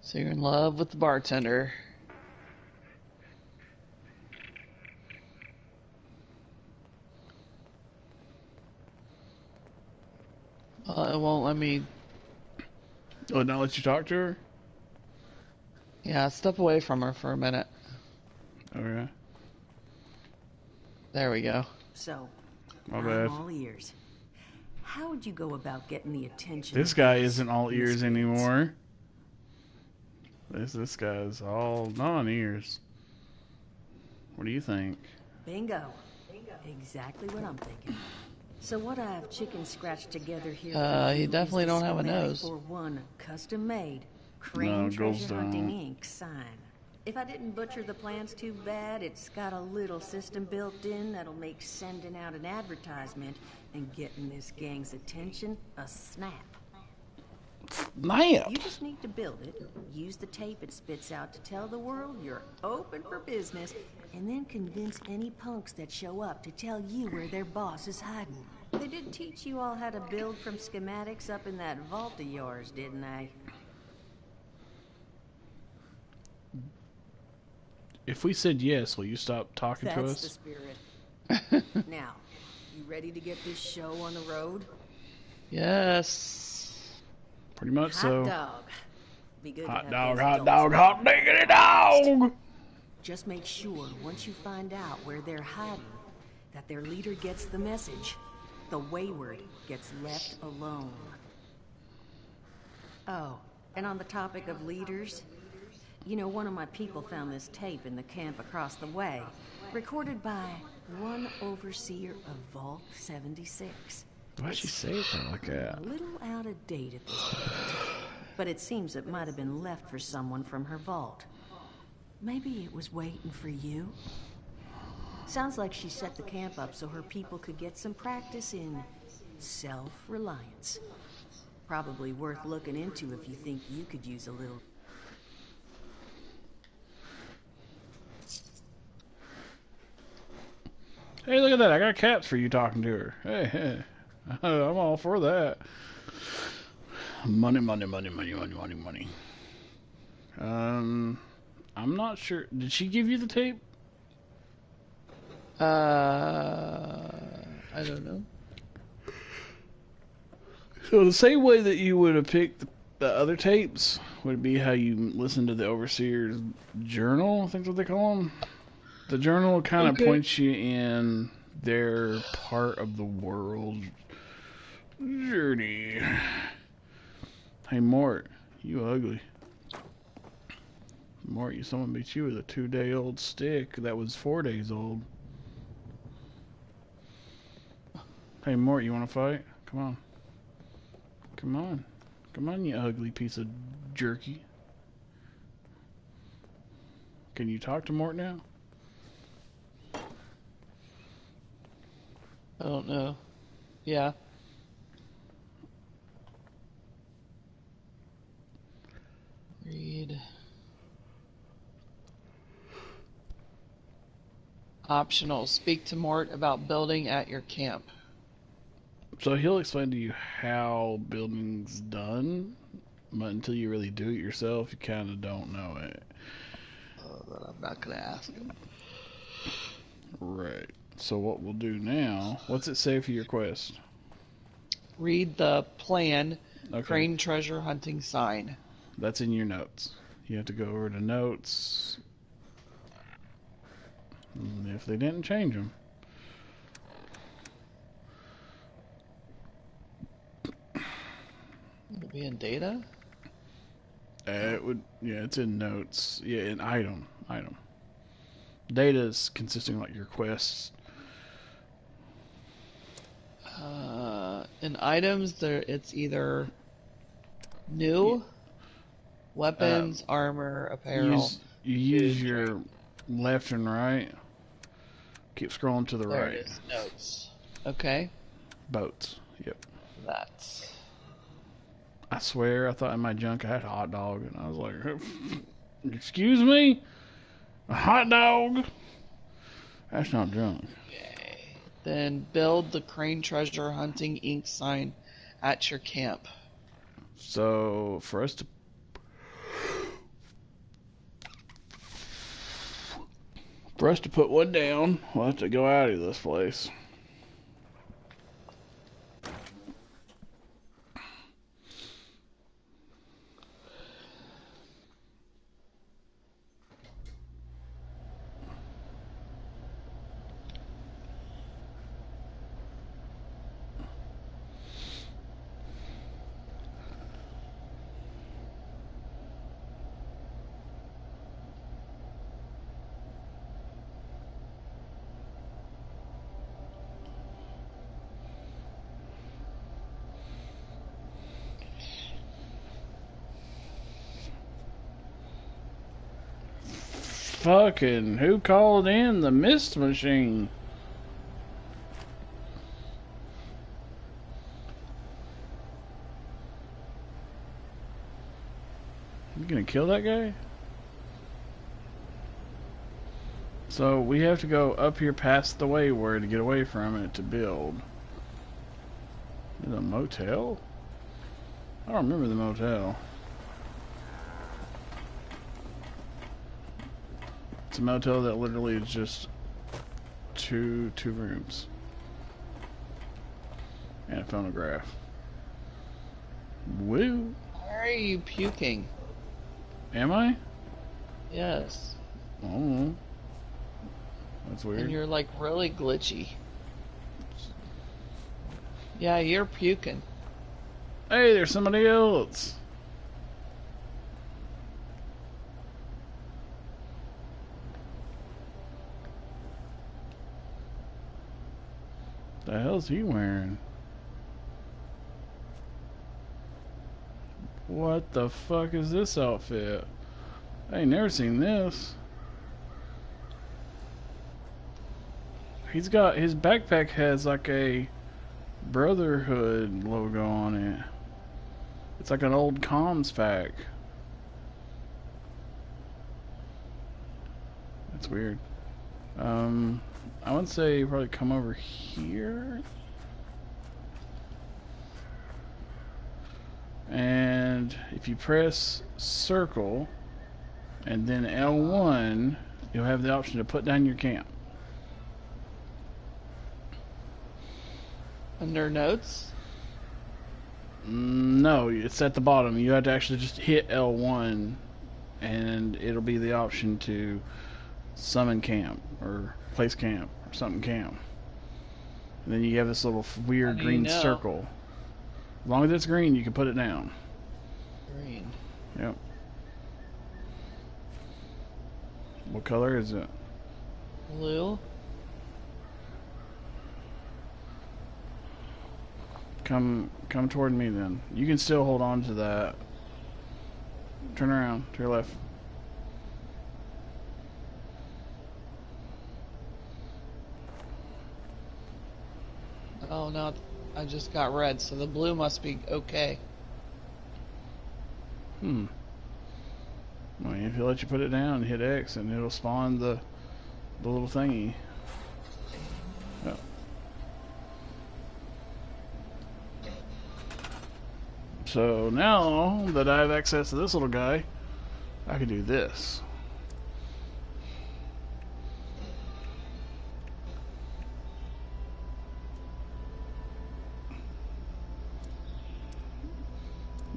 So you're in love with the bartender. It won't let me. Oh, not let you talk to her? Yeah, step away from her for a minute. Okay. There we go. So, My bad. I'm all ears. How would you go about getting the attention? This guy isn't all ears anymore. This guy's all non-ears. What do you think? Bingo. Exactly what I'm thinking. So what I've chicken scratched together here he definitely don't have a nose. For one custom-made Crane Treasure Hunting Inc. sign. If I didn't butcher the plans too bad, it's got a little system built in that'll make sending out an advertisement and getting this gang's attention a snap. Snap! You just need to build it, use the tape it spits out to tell the world you're open for business, and then convince any punks that show up to tell you where their boss is hiding. They did teach you all how to build from schematics up in that vault of yours, didn't they? If we said yes, will you stop talking to us? That's the spirit. Now, you ready to get this show on the road? Yes. Pretty much so. Hot dog. Be good Hot to dog, have hot dog, hot diggity dog! Just make sure, once you find out where they're hiding, that their leader gets the message. The wayward gets left alone. Oh, and on the topic of leaders, you know, one of my people found this tape in the camp across the way, recorded by one overseer of Vault 76. Why'd she say it like that? A little out of date at this point, but it seems it might have been left for someone from her vault. Maybe it was waiting for you. Sounds like she set the camp up so her people could get some practice in self-reliance. Probably worth looking into if you think you could use a little. Hey, look at that. I got caps for you talking to her. Hey. I'm all for that. Money, money, money, money, money, money, money. I'm not sure. Did she give you the tape? I don't know. So the same way that you would have picked the other tapes would be how you listen to the Overseer's journal. I think that's what they call them. The journal kind of points you in their part of the world journey. Hey, Mort, you ugly. Mort, someone beat you with a 2-day-old stick that was 4 days old. Hey, Mort, you want to fight? Come on. Come on. Come on, you ugly piece of jerky. Can you talk to Mort now? I don't know. Yeah. Read. Optional. Speak to Mort about building at your camp. So he'll explain to you how building's done, but until you really do it yourself, you kind of don't know it. But I'm not going to ask him. Right. So what we'll do now, what's it say for your quest? Read the plan, Okay. Crane Treasure Hunting sign. That's in your notes. You have to go over to notes. And if they didn't change them. Would it be in data? It would, yeah, it's in notes. Yeah, in item. Data is consisting of like your quests. In items, it's either new, weapons, armor, apparel. You use your left and right. Keep scrolling to the There right. it is. Notes. Okay. Boats. Yep. That's. I swear, I thought in my junk I had a hot dog, and I was like, "Excuse me, a hot dog? That's not junk." Okay. Then build the Crane Treasure Hunting Inc. sign at your camp. So for us to put one down, we'll have to go out of this place. Fucking who called in the mist machine? You gonna kill that guy? So we have to go up here past the wayward to get away from it to build. Is it a motel? I don't remember the motel. It's a motel that literally is just two rooms and a phonograph. Woo! Why are you puking? Am I? Yes. Oh, that's weird. And you're like really glitchy. Yeah, you're puking. Hey, there's somebody else. The hell's he wearing? What the fuck is this outfit? I ain't never seen this. He's got, his backpack has like a Brotherhood logo on it. It's like an old comms pack. That's weird. I would say probably come over here. And if you press circle and then L1, you'll have the option to put down your camp. Under notes? No, it's at the bottom. You have to actually just hit L1 and it'll be the option to summon camp or place camp or something camp. And then you have this little weird green circle. As long as it's green, you can put it down. Green. Yep. What color is it? Blue. Come toward me then. You can still hold on to that. Turn around to your left. Oh no, I just got red, so the blue must be okay. Well, if you let you put it down and hit X, and it'll spawn the little thingy. Yep. So now that I have access to this little guy, I can do this.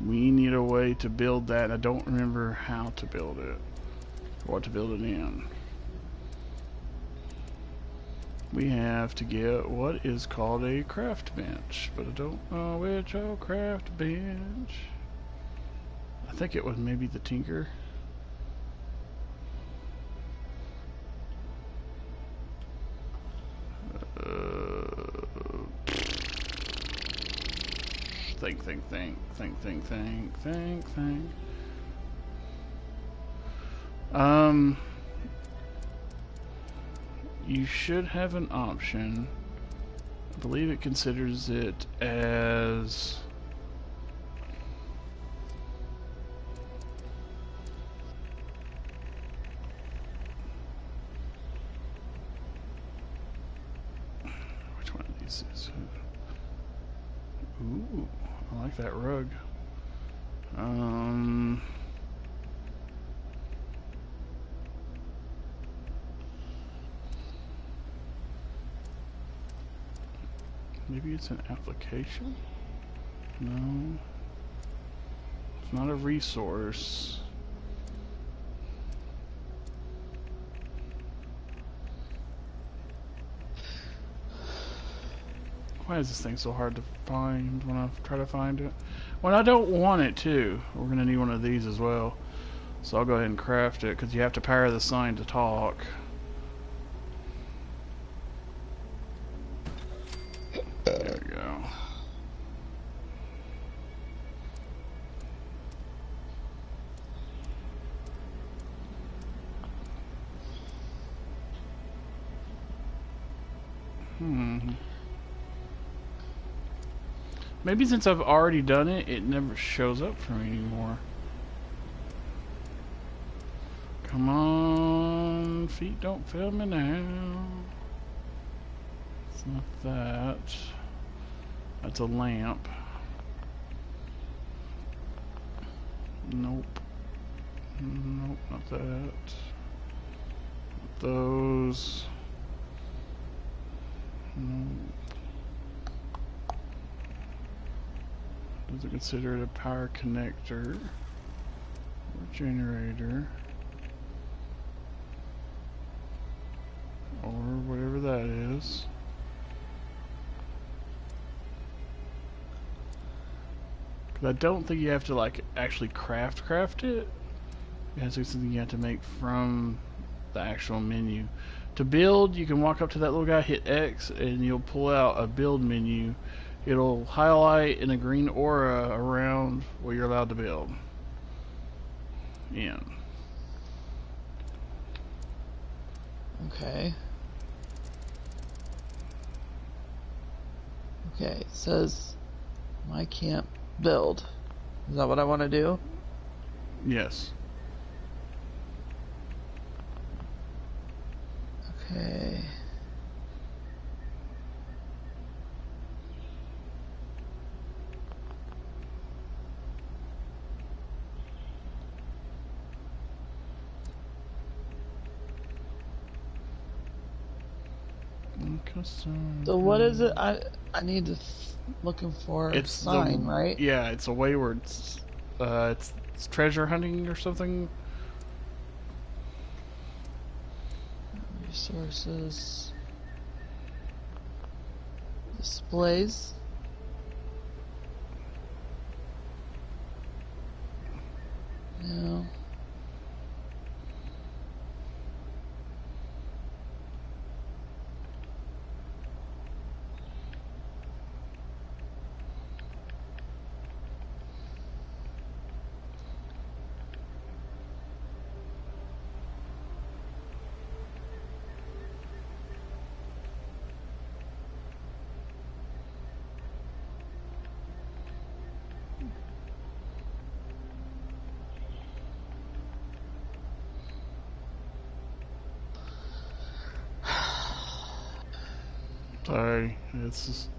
We need a way to build that. I don't remember how to build it, or what to build it in. We have to get what is called a craft bench, but I don't know which old craft bench. I think it was maybe the Tinker. Think. You should have an option. I believe it considers it as which one of these is it? Ooh, I like that rug. Maybe it's an application? No. It's not a resource. Why is this thing so hard to find when I try to find it? When I don't want it to. We're going to need one of these as well. So I'll go ahead and craft it because you have to power the sign to talk. There we go. Maybe since I've already done it, it never shows up for me anymore. Come on, feet, don't fail me now. It's not that. That's a lamp. Nope. Nope, not that. Those. Nope. Does it consider it a power connector or generator or whatever that is? Because I don't think you have to like actually craft it. It has to be something you have to make from the actual menu. To build, you can walk up to that little guy, hit X, and you'll pull out a build menu. It'll highlight in a green aura around where you're allowed to build. Yeah. Okay. Okay, it says I can't build. Is that what I want to do? Yes. Okay. So what is it? I need to looking for a sign, right? Yeah, it's a wayward. It's treasure hunting or something. Resources. Displays. No. Sorry, it's just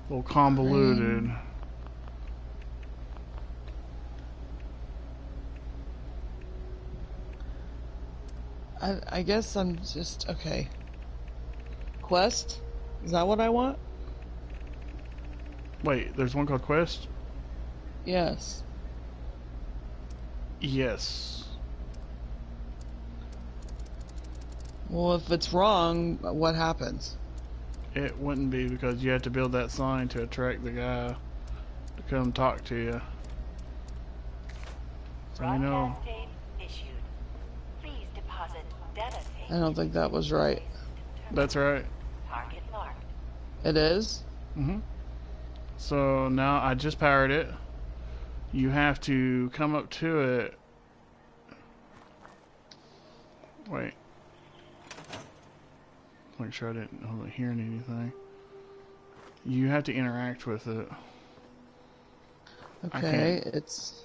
a little convoluted. I guess I'm just okay. Quest? Is that what I want? Wait, there's one called Quest? Yes. Yes. Well, if it's wrong, what happens? It wouldn't be, because you have to build that sign to attract the guy to come talk to you. So you know. Please deposit data tape. I don't think that was right. That's right. Target marked. It is? Mm-hmm. So now I just powered it. You have to come up to it. Wait. Make sure I wasn't hearing anything. You have to interact with it. Okay, it's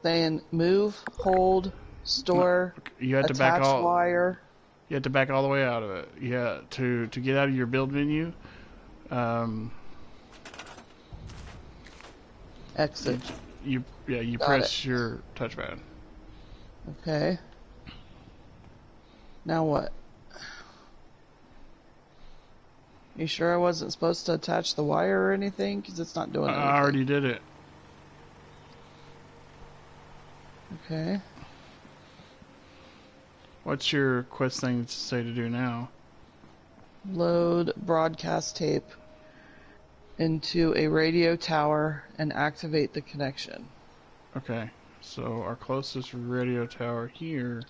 saying move, hold, store, you have to attach wire. You have to back all the way out of it. Yeah, to get out of your build menu. Exit. You press your touchpad. Okay. Now what? You sure I wasn't supposed to attach the wire or anything? Because it's not doing anything. I already did it. Okay. What's your quest thing to say to do now? Load broadcast tape into a radio tower and activate the connection. Okay. So our closest radio tower here.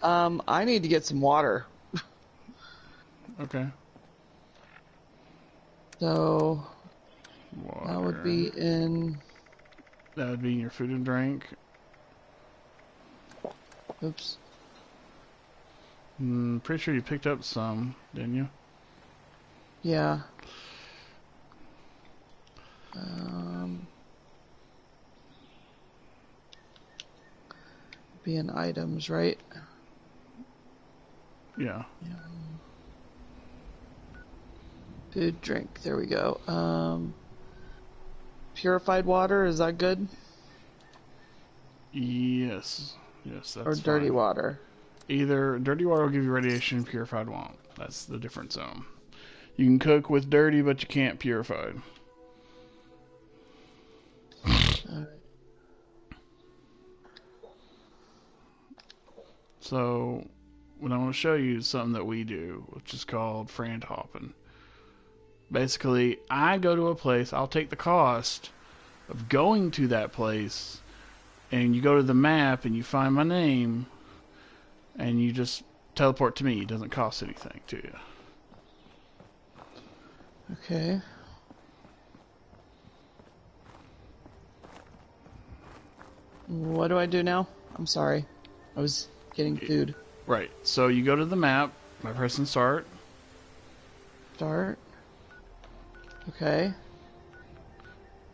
I need to get some water. Okay. So Water. that would be in. That would be in your food and drink. Oops. Pretty sure you picked up some, didn't you? Yeah. Be in items, right? Yeah. Food, drink. There we go. Purified water, is that good? Yes. Yes, that's Or dirty fine. water? Either dirty water will give you radiation, purified won't. That's the different zone. You can cook with dirty, but you can't purified. Alright. So, what I want to show you is something that we do, which is called friend hopping. Basically, I go to a place, I'll take the cost of going to that place, and you go to the map and you find my name, and you just teleport to me. It doesn't cost anything to you. Okay. What do I do now? I'm sorry. I was getting food. Right. So you go to the map by pressing start. Start. Okay.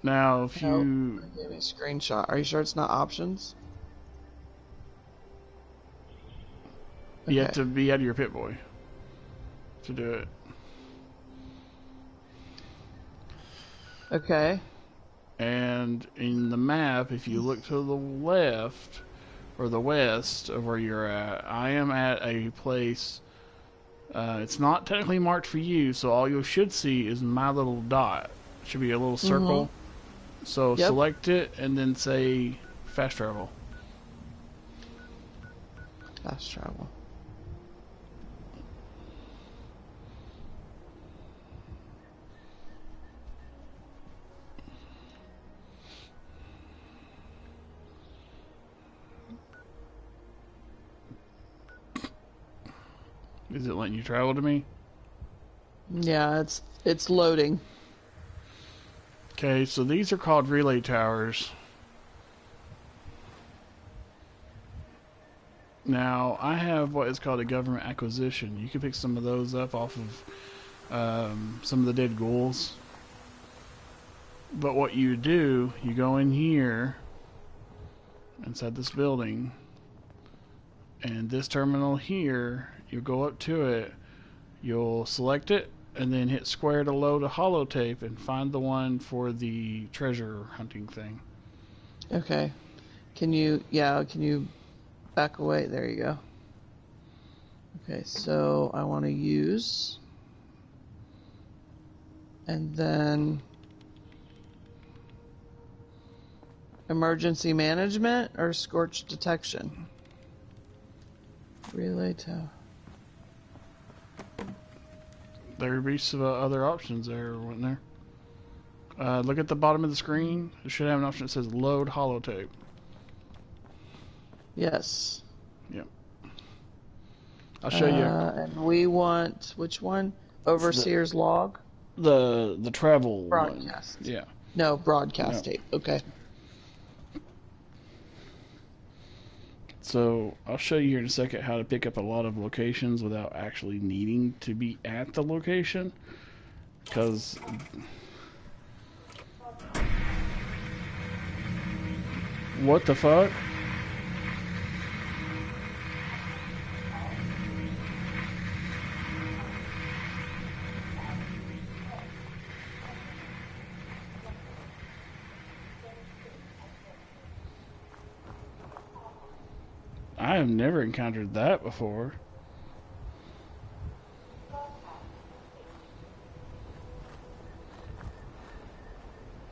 Now, if you... No, it gave me a screenshot. Are you sure it's not options? You have to be out of your Pit Boy to do it. Okay. And in the map, if you look to the left or the west of where you're at, I am at a place. It's not technically marked for you, so all you should see is my little dot. It should be a little circle. So select it and then say fast travel. Fast travel. Is it letting you travel to me? Yeah, it's loading. Okay, so these are called relay towers. Now, I have what is called a government acquisition. You can pick some of those up off of some of the dead ghouls. But what you do, you go in here, inside this building, and this terminal here, you go up to it, you'll select it, and then hit square to load a holotape and find the one for the treasure hunting thing. Okay. Can you back away? There you go. Okay, so I want to use, and then emergency management or scorch detection. Relay tower. There'd be some other options there, wasn't there? Look at the bottom of the screen. It should have an option that says load holotape. Yes. Yep. I'll show you. And we want which one? Overseer's log? The travel broadcast. One. Yeah. No, broadcast tape. Okay. So I'll show you here in a second how to pick up a lot of locations without actually needing to be at the location. Because what the fuck? I have never encountered that before.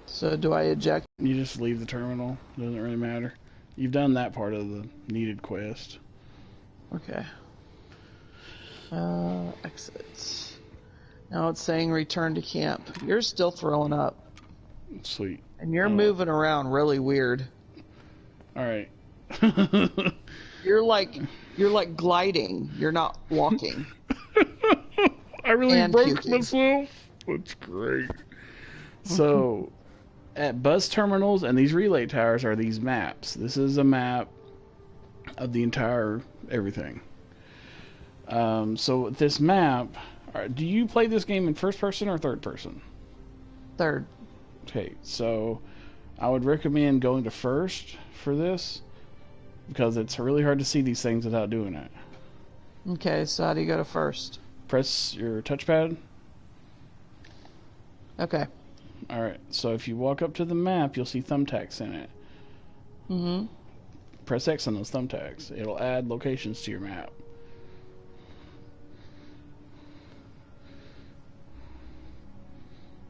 So do I eject? You just leave the terminal. Doesn't really matter. You've done that part of the needed quest. Okay. Exit. Now it's saying return to camp. You're still throwing up. Sweet. And you're moving around really weird. Alright. You're like gliding. You're not walking. I really and broke puking. myself. That's great. So, at bus terminals and these relay towers are these maps. This is a map of the entire everything. So with this map, Alright, do you play this game in first person or third person? Third. Okay, so I would recommend going to first for this because it's really hard to see these things without doing it. Okay, so how do you go to first? Press your touchpad. Okay. Alright, so if you walk up to the map, you'll see thumbtacks in it. Mm-hmm. Press X on those thumbtacks. It'll add locations to your map.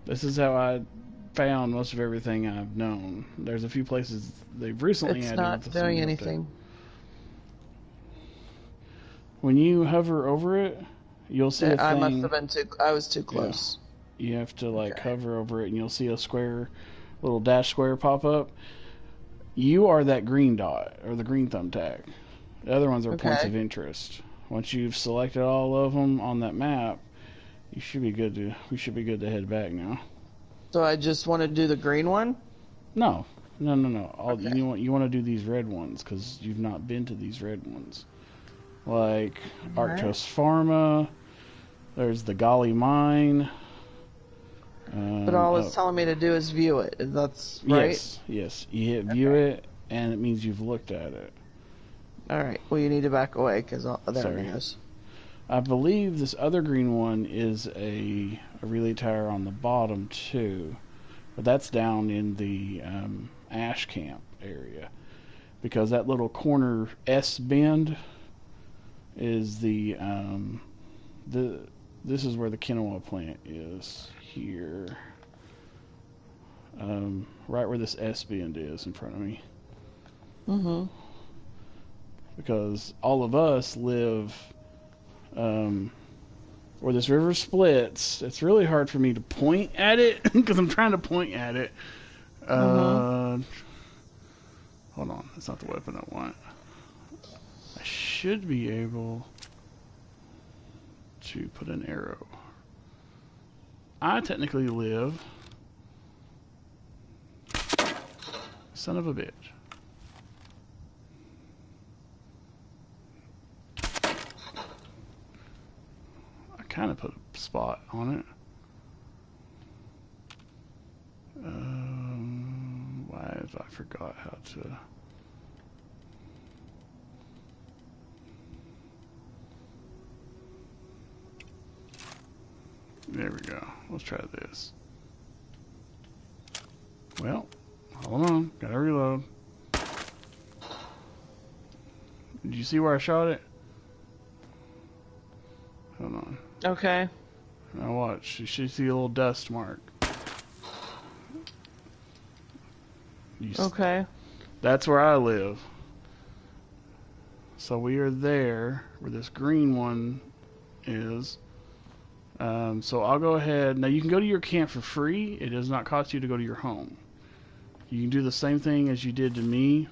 This is how I found most of everything I've known. There's a few places they've recently It's added. not with doing some update. anything. When you hover over it, you'll see a thing. I must have been I was too close. Yeah. You have to like hover over it, and you'll see a square, little dash square pop up. You are that green dot or the green thumbtack. The other ones are points of interest. Once you've selected all of them on that map, you should be good to. We should be good to head back now. So I just want to do the green one? No. You want to do these red ones because you've not been to these red ones. Like Arctos Pharma. There's the Golly Mine. But all it's telling me to do is view it. That's right? Yes. You hit view it, and it means you've looked at it. Alright, well you need to back away, because there Sorry. it goes. I believe this other green one is a relay tower on the bottom, too. But that's down in the Ash Camp area. Because that little corner S bend is this is where the quinoa plant is. Here, right where this S bend is in front of me. Mm-hmm. Because all of us live where this river splits. It's really hard for me to point at it because I'm trying to point at it. Hold on, that's not the weapon I want. I should be able to put an arrow. I technically live. Son of a bitch. I kind of put a spot on it. Why have I forgot how to... There we go. Let's try this. Well, hold on. Gotta reload. Did you see where I shot it? Hold on. Okay. Now watch. You should see a little dust mark. Okay. That's where I live. So we are there where this green one is. So I'll go ahead. Now you can go to your camp for free. It does not cost you to go to your home. You can do the same thing as you did to me.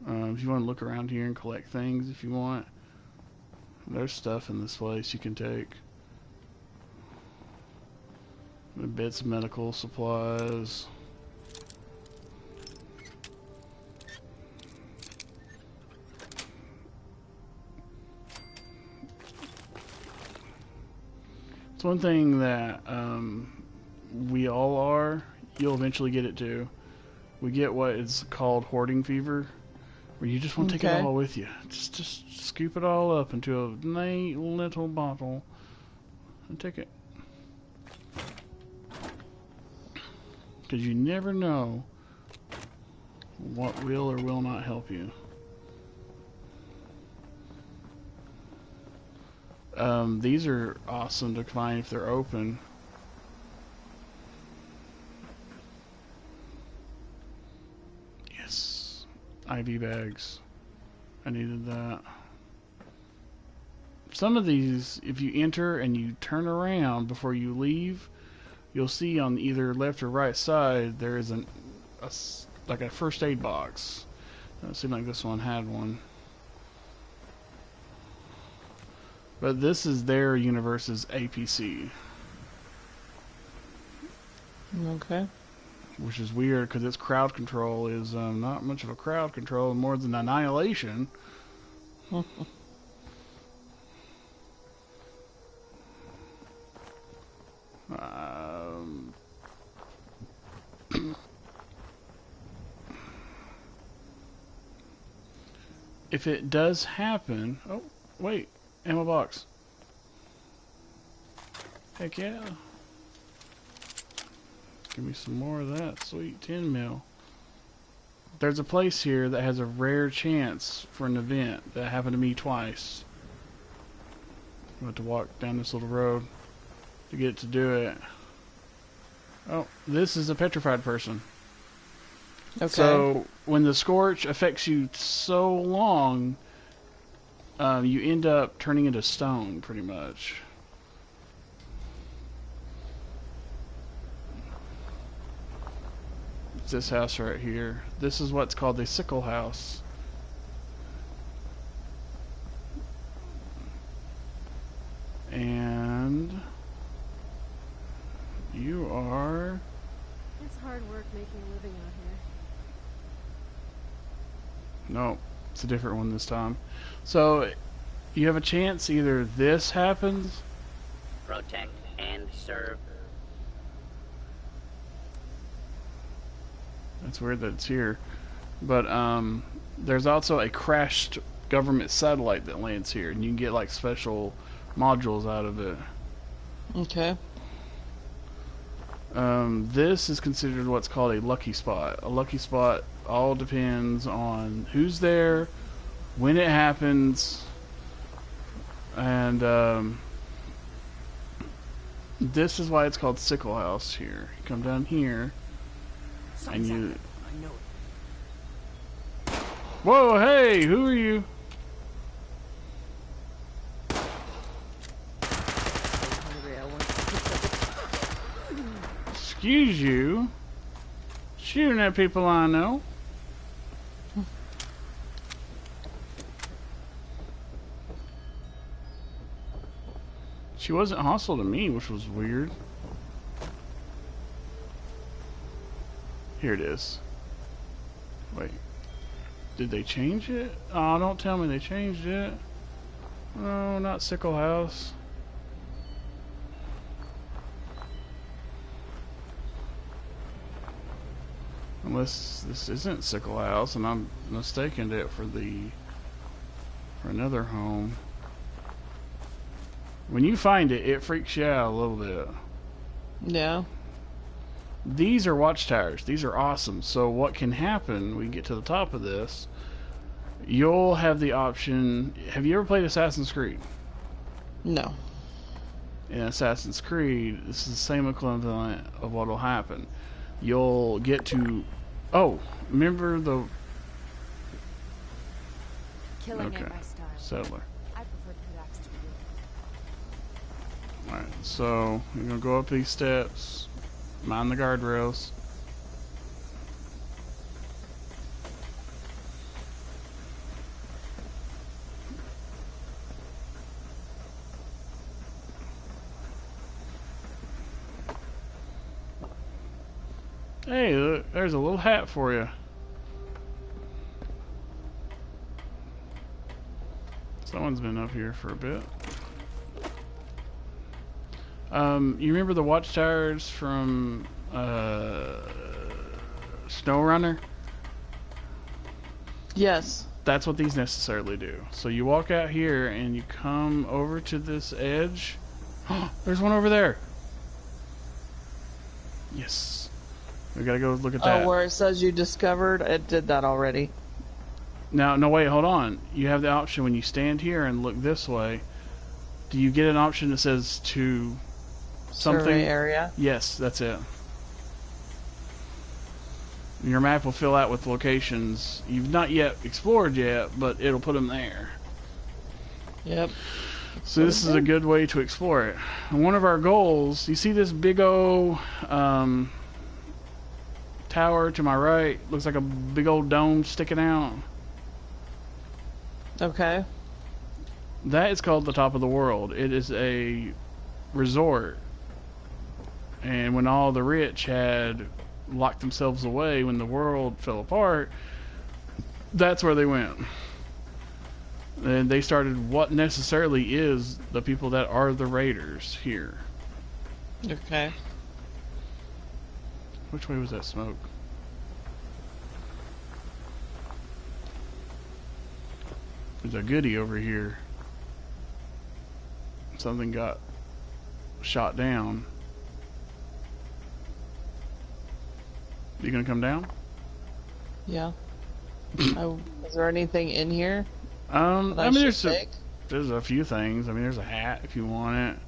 If you want to look around here and collect things if you want. There's stuff in this place you can take. Bits of medical supplies. It's one thing that we all are. You'll eventually get it too. We get what is called hoarding fever, where you just want to take it all with you. Just scoop it all up into a neat little bottle and take it. Because you never know what will or will not help you. These are awesome to find if they're open. Yes. IV bags. I needed that. Some of these, if you enter and you turn around before you leave, you'll see on either left or right side there is like a first aid box. It seemed like this one had one. But this is their universe's APC. Okay. Which is weird because its crowd control is not much of a crowd control, more than annihilation. if it does happen... Oh, wait. Ammo box. Heck yeah. Give me some more of that. Sweet 10 mil. There's a place here that has a rare chance for an event that happened to me twice. I'm going to walk down this little road to get to do it. Oh, this is a petrified person. Okay. So, when the scorch affects you so long, you end up turning into stone, pretty much. It's this house right here. This is what's called the sickle house. And you are... It's hard work making a living out here. No, it's a different one this time. So, you have a chance either this happens... Protect and serve. That's weird that it's here. But, there's also a crashed government satellite that lands here, and you can get, like, special modules out of it. Okay. This is considered what's called a lucky spot. A lucky spot all depends on who's there, when it happens, and, this is why it's called Sickle House here. You come down here, and you... I know it. Whoa, hey, who are you? Excuse you? Shooting at people I know. She wasn't hostile to me, which was weird. Here it is. Wait. Did they change it? Oh, don't tell me they changed it. No, not Sickle House. Unless this isn't Sickle House and I'm mistaken it for another home. When you find it, it freaks you out a little bit. Yeah. These are watchtowers. These are awesome. So what can happen, we get to the top of this, you'll have the option... Have you ever played Assassin's Creed? No. In Assassin's Creed, this is the same equivalent of what will happen. You'll get to... Oh, remember the... Killing Okay, ain't my style. settler. I prefer pickaxe to wood. Alright, so you're going to go up these steps, mind the guardrails. Hey, look, there's a little hat for you. Someone's been up here for a bit. You remember the watchtowers from SnowRunner? Yes. That's what these necessarily do. So you walk out here and you come over to this edge. There's one over there. Yes. We gotta go look at that. Oh, where it says you discovered, it did that already. Now, no, wait, hold on. You have the option when you stand here and look this way. Do you get an option that says to something? Survey area? Yes, that's it. Your map will fill out with locations you've not yet explored yet, but it'll put them there. Yep. So this is a good way to explore it. And one of our goals, you see this big old tower to my right? Looks like a big old dome sticking out. Okay. That is called the top of the world. It is a resort. And when all the rich had locked themselves away, when the world fell apart, that's where they went. And they started what necessarily is the people that are the raiders here. Okay. Which way was that smoke? There's a goodie over here. Something got shot down. You gonna come down? Yeah. Is there anything in here? I mean, there's a a few things. I mean, there's a hat if you want it.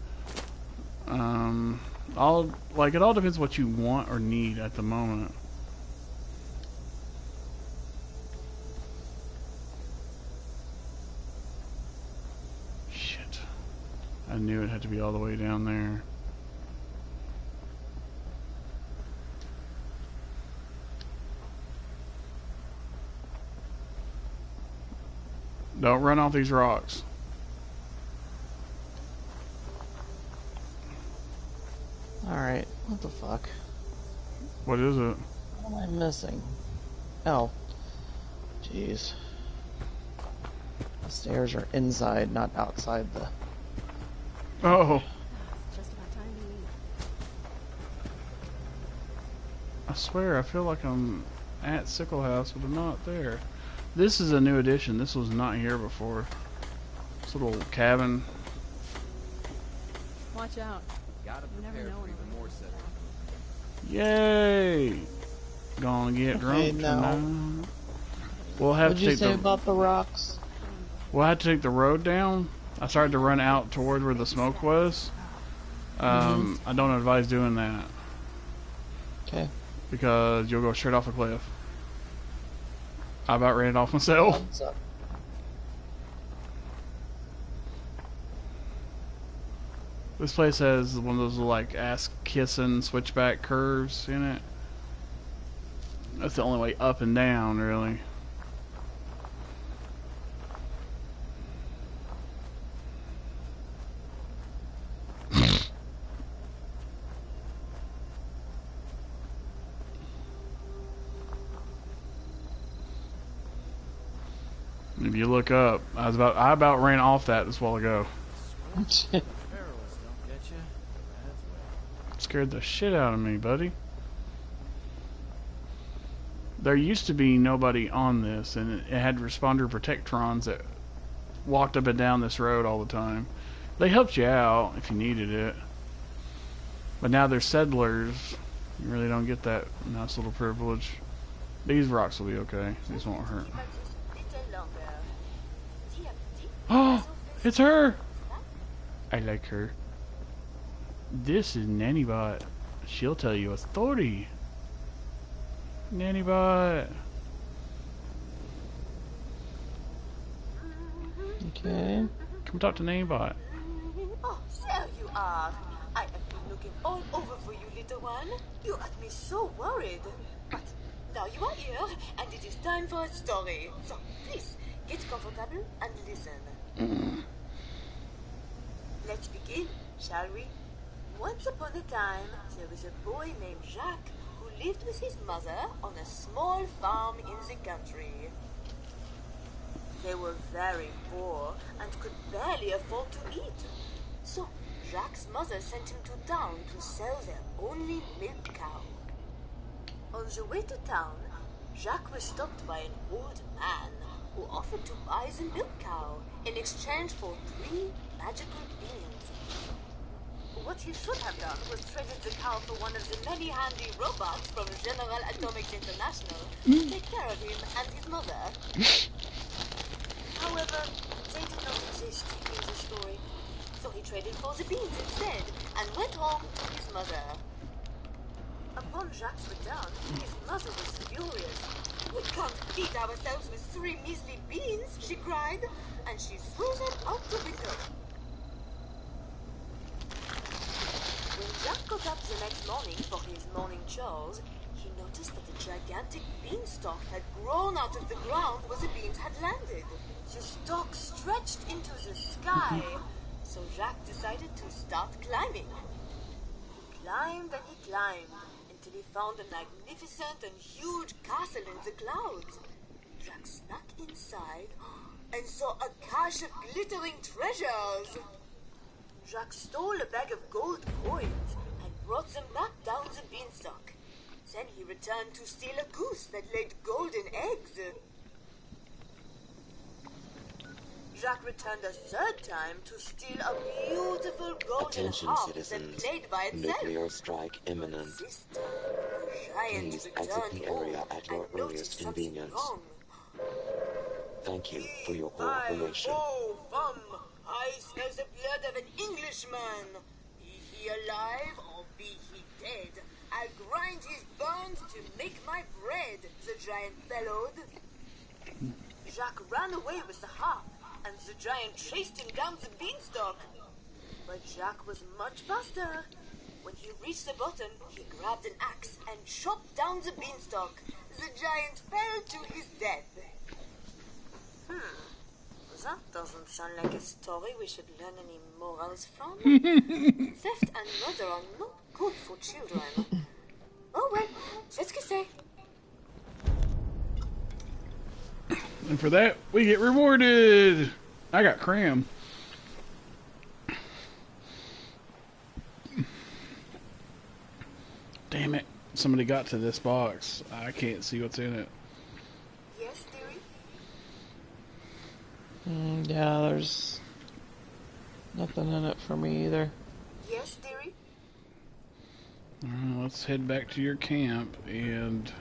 It all depends what you want or need at the moment. Shit. I knew it had to be all the way down there. Don't run off these rocks. Alright, what the fuck? What is it? What am I missing? Oh. Jeez. The stairs are inside, not outside the... Oh. It's just about time to eat. I swear, I feel like I'm at Sickle House, but I'm not there. This is a new addition. This was not here before. This little cabin. Watch out. Gotta prepare for even more setup. Yay! Gonna get drunk tonight. We'll have What'd to you take say the. about the rocks? We'll have to take the road down. I started to run out toward where the smoke was. I don't advise doing that. Okay. Because you'll go straight off a cliff. I about ran it off myself. This place has one of those like ass-kissing switchback curves in it. That's the only way up and down, really. If you look up, I about ran off that this while ago. Scared the shit out of me, buddy. There used to be nobody on this, and it had responder protectrons that walked up and down this road all the time. They helped you out if you needed it. But now they're settlers. You really don't get that nice little privilege. These rocks will be okay. These won't hurt. Oh, it's her! I like her. This is Nannybot. She'll tell you a story. Nannybot. Okay. Come talk to Nannybot. Oh, there you are. I have been looking all over for you, little one. You had me so worried. But now you are here, and it is time for a story. So, please, get comfortable and listen. Let's begin, shall we? Once upon a time, there was a boy named Jacques who lived with his mother on a small farm in the country. They were very poor and could barely afford to eat. So, Jacques' mother sent him to town to sell their only milk cow. On the way to town, Jacques was stopped by an old man who offered to buy the milk cow in exchange for 3 magical beans. What he should have done was traded the cow for one of the many handy robots from General Atomics International to take care of him and his mother. However, they did not exist in the story, so he traded for the beans instead and went home to his mother. Upon Jacques' return, his mother was furious. "We can't feed ourselves with 3 measly beans," she cried, and she threw them out the window. When Jacques got up the next morning for his morning chores, he noticed that a gigantic beanstalk had grown out of the ground where the beans had landed. The stalk stretched into the sky, so Jacques decided to start climbing. He climbed and he climbed until he found a magnificent and huge castle in the clouds. Jacques snuck inside and saw a cache of glittering treasures. Jacques stole a bag of gold coins and brought them back down the beanstalk. Then he returned to steal a goose that laid golden eggs. Jacques returned a third time to steal a beautiful golden Attention, harp citizens. that played by itself. Nuclear strike imminent. This time, the giant Please exit returned the home area at your and earliest noticed something convenience. wrong. Thank you for your cooperation. Oh, I smell the blood of an Englishman. Be he alive or be he dead, I'll grind his bones to make my bread, the giant bellowed. Jacques ran away with the harp, and the giant chased him down the beanstalk. But Jacques was much faster. When he reached the bottom, he grabbed an axe and chopped down the beanstalk. The giant fell to his death. That doesn't sound like a story we should learn any morals from. Theft and murder are not good for children. Oh well, c'est ce que c'est. And for that, we get rewarded. I got cram. Damn it. Somebody got to this box. I can't see what's in it. Yes, dearie? Yeah, there's nothing in it for me either. Yes, dearie? Alright, let's head back to your camp, and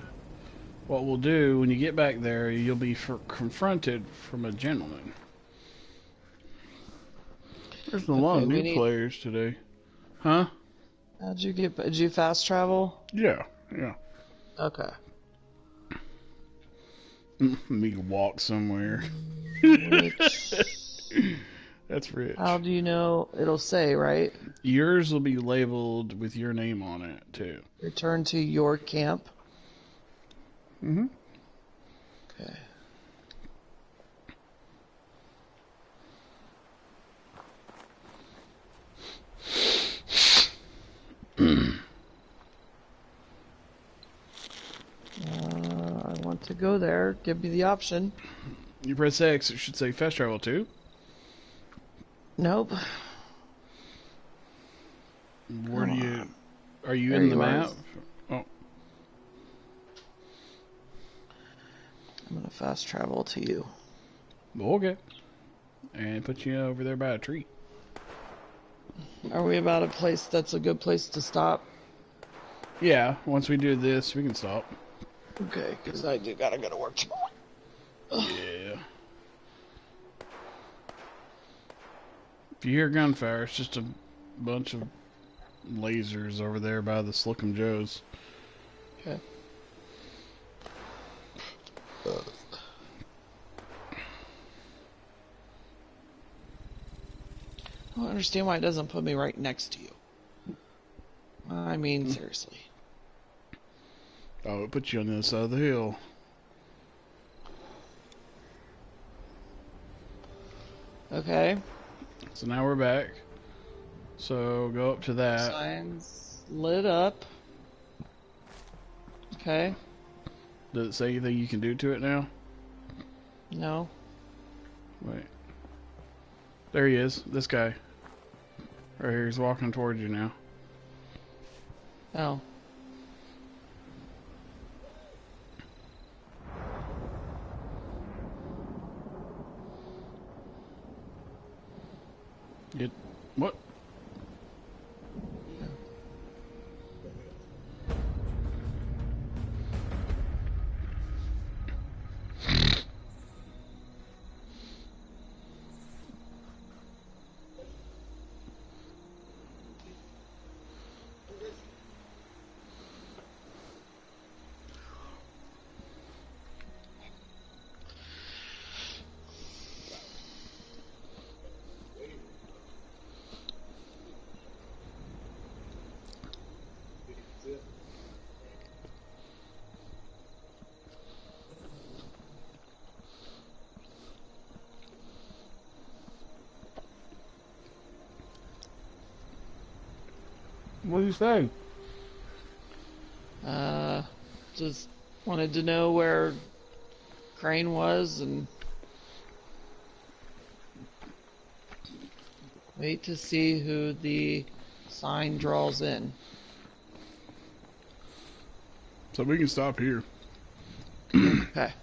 what we'll do, when you get back there, you'll be confronted from a gentleman. There's a lot of new players today. Huh? Did you fast travel? Yeah. Okay. Me walk somewhere. That's rich. How do you know? It'll say, right? Yours will be labeled with your name on it, too. Return to your camp? Mm-hmm. Okay. I want to go there. Give me the option. You press X, it should say fast travel too. Nope. Where do you... Are you in the map? Oh. I'm gonna fast travel to you. Okay. And put you over there by a tree. Are we about a place that's a good place to stop? Yeah, once we do this, we can stop. Okay, because I do gotta go to work tomorrow. Yeah. If you hear gunfire, it's just a bunch of lasers over there by the Slickum Joes. Okay. I don't understand why it doesn't put me right next to you. I mean, seriously. Oh, it puts you on the other side of the hill. Okay. So now we're back. So go up to that. Signs lit up. Okay. Does it say anything you can do to it now? No. Wait. There he is. This guy. Right here. He's walking towards you now. Oh. What? What do you say? Just wanted to know where Crane was and wait to see who the sign draws in. So we can stop here. Okay.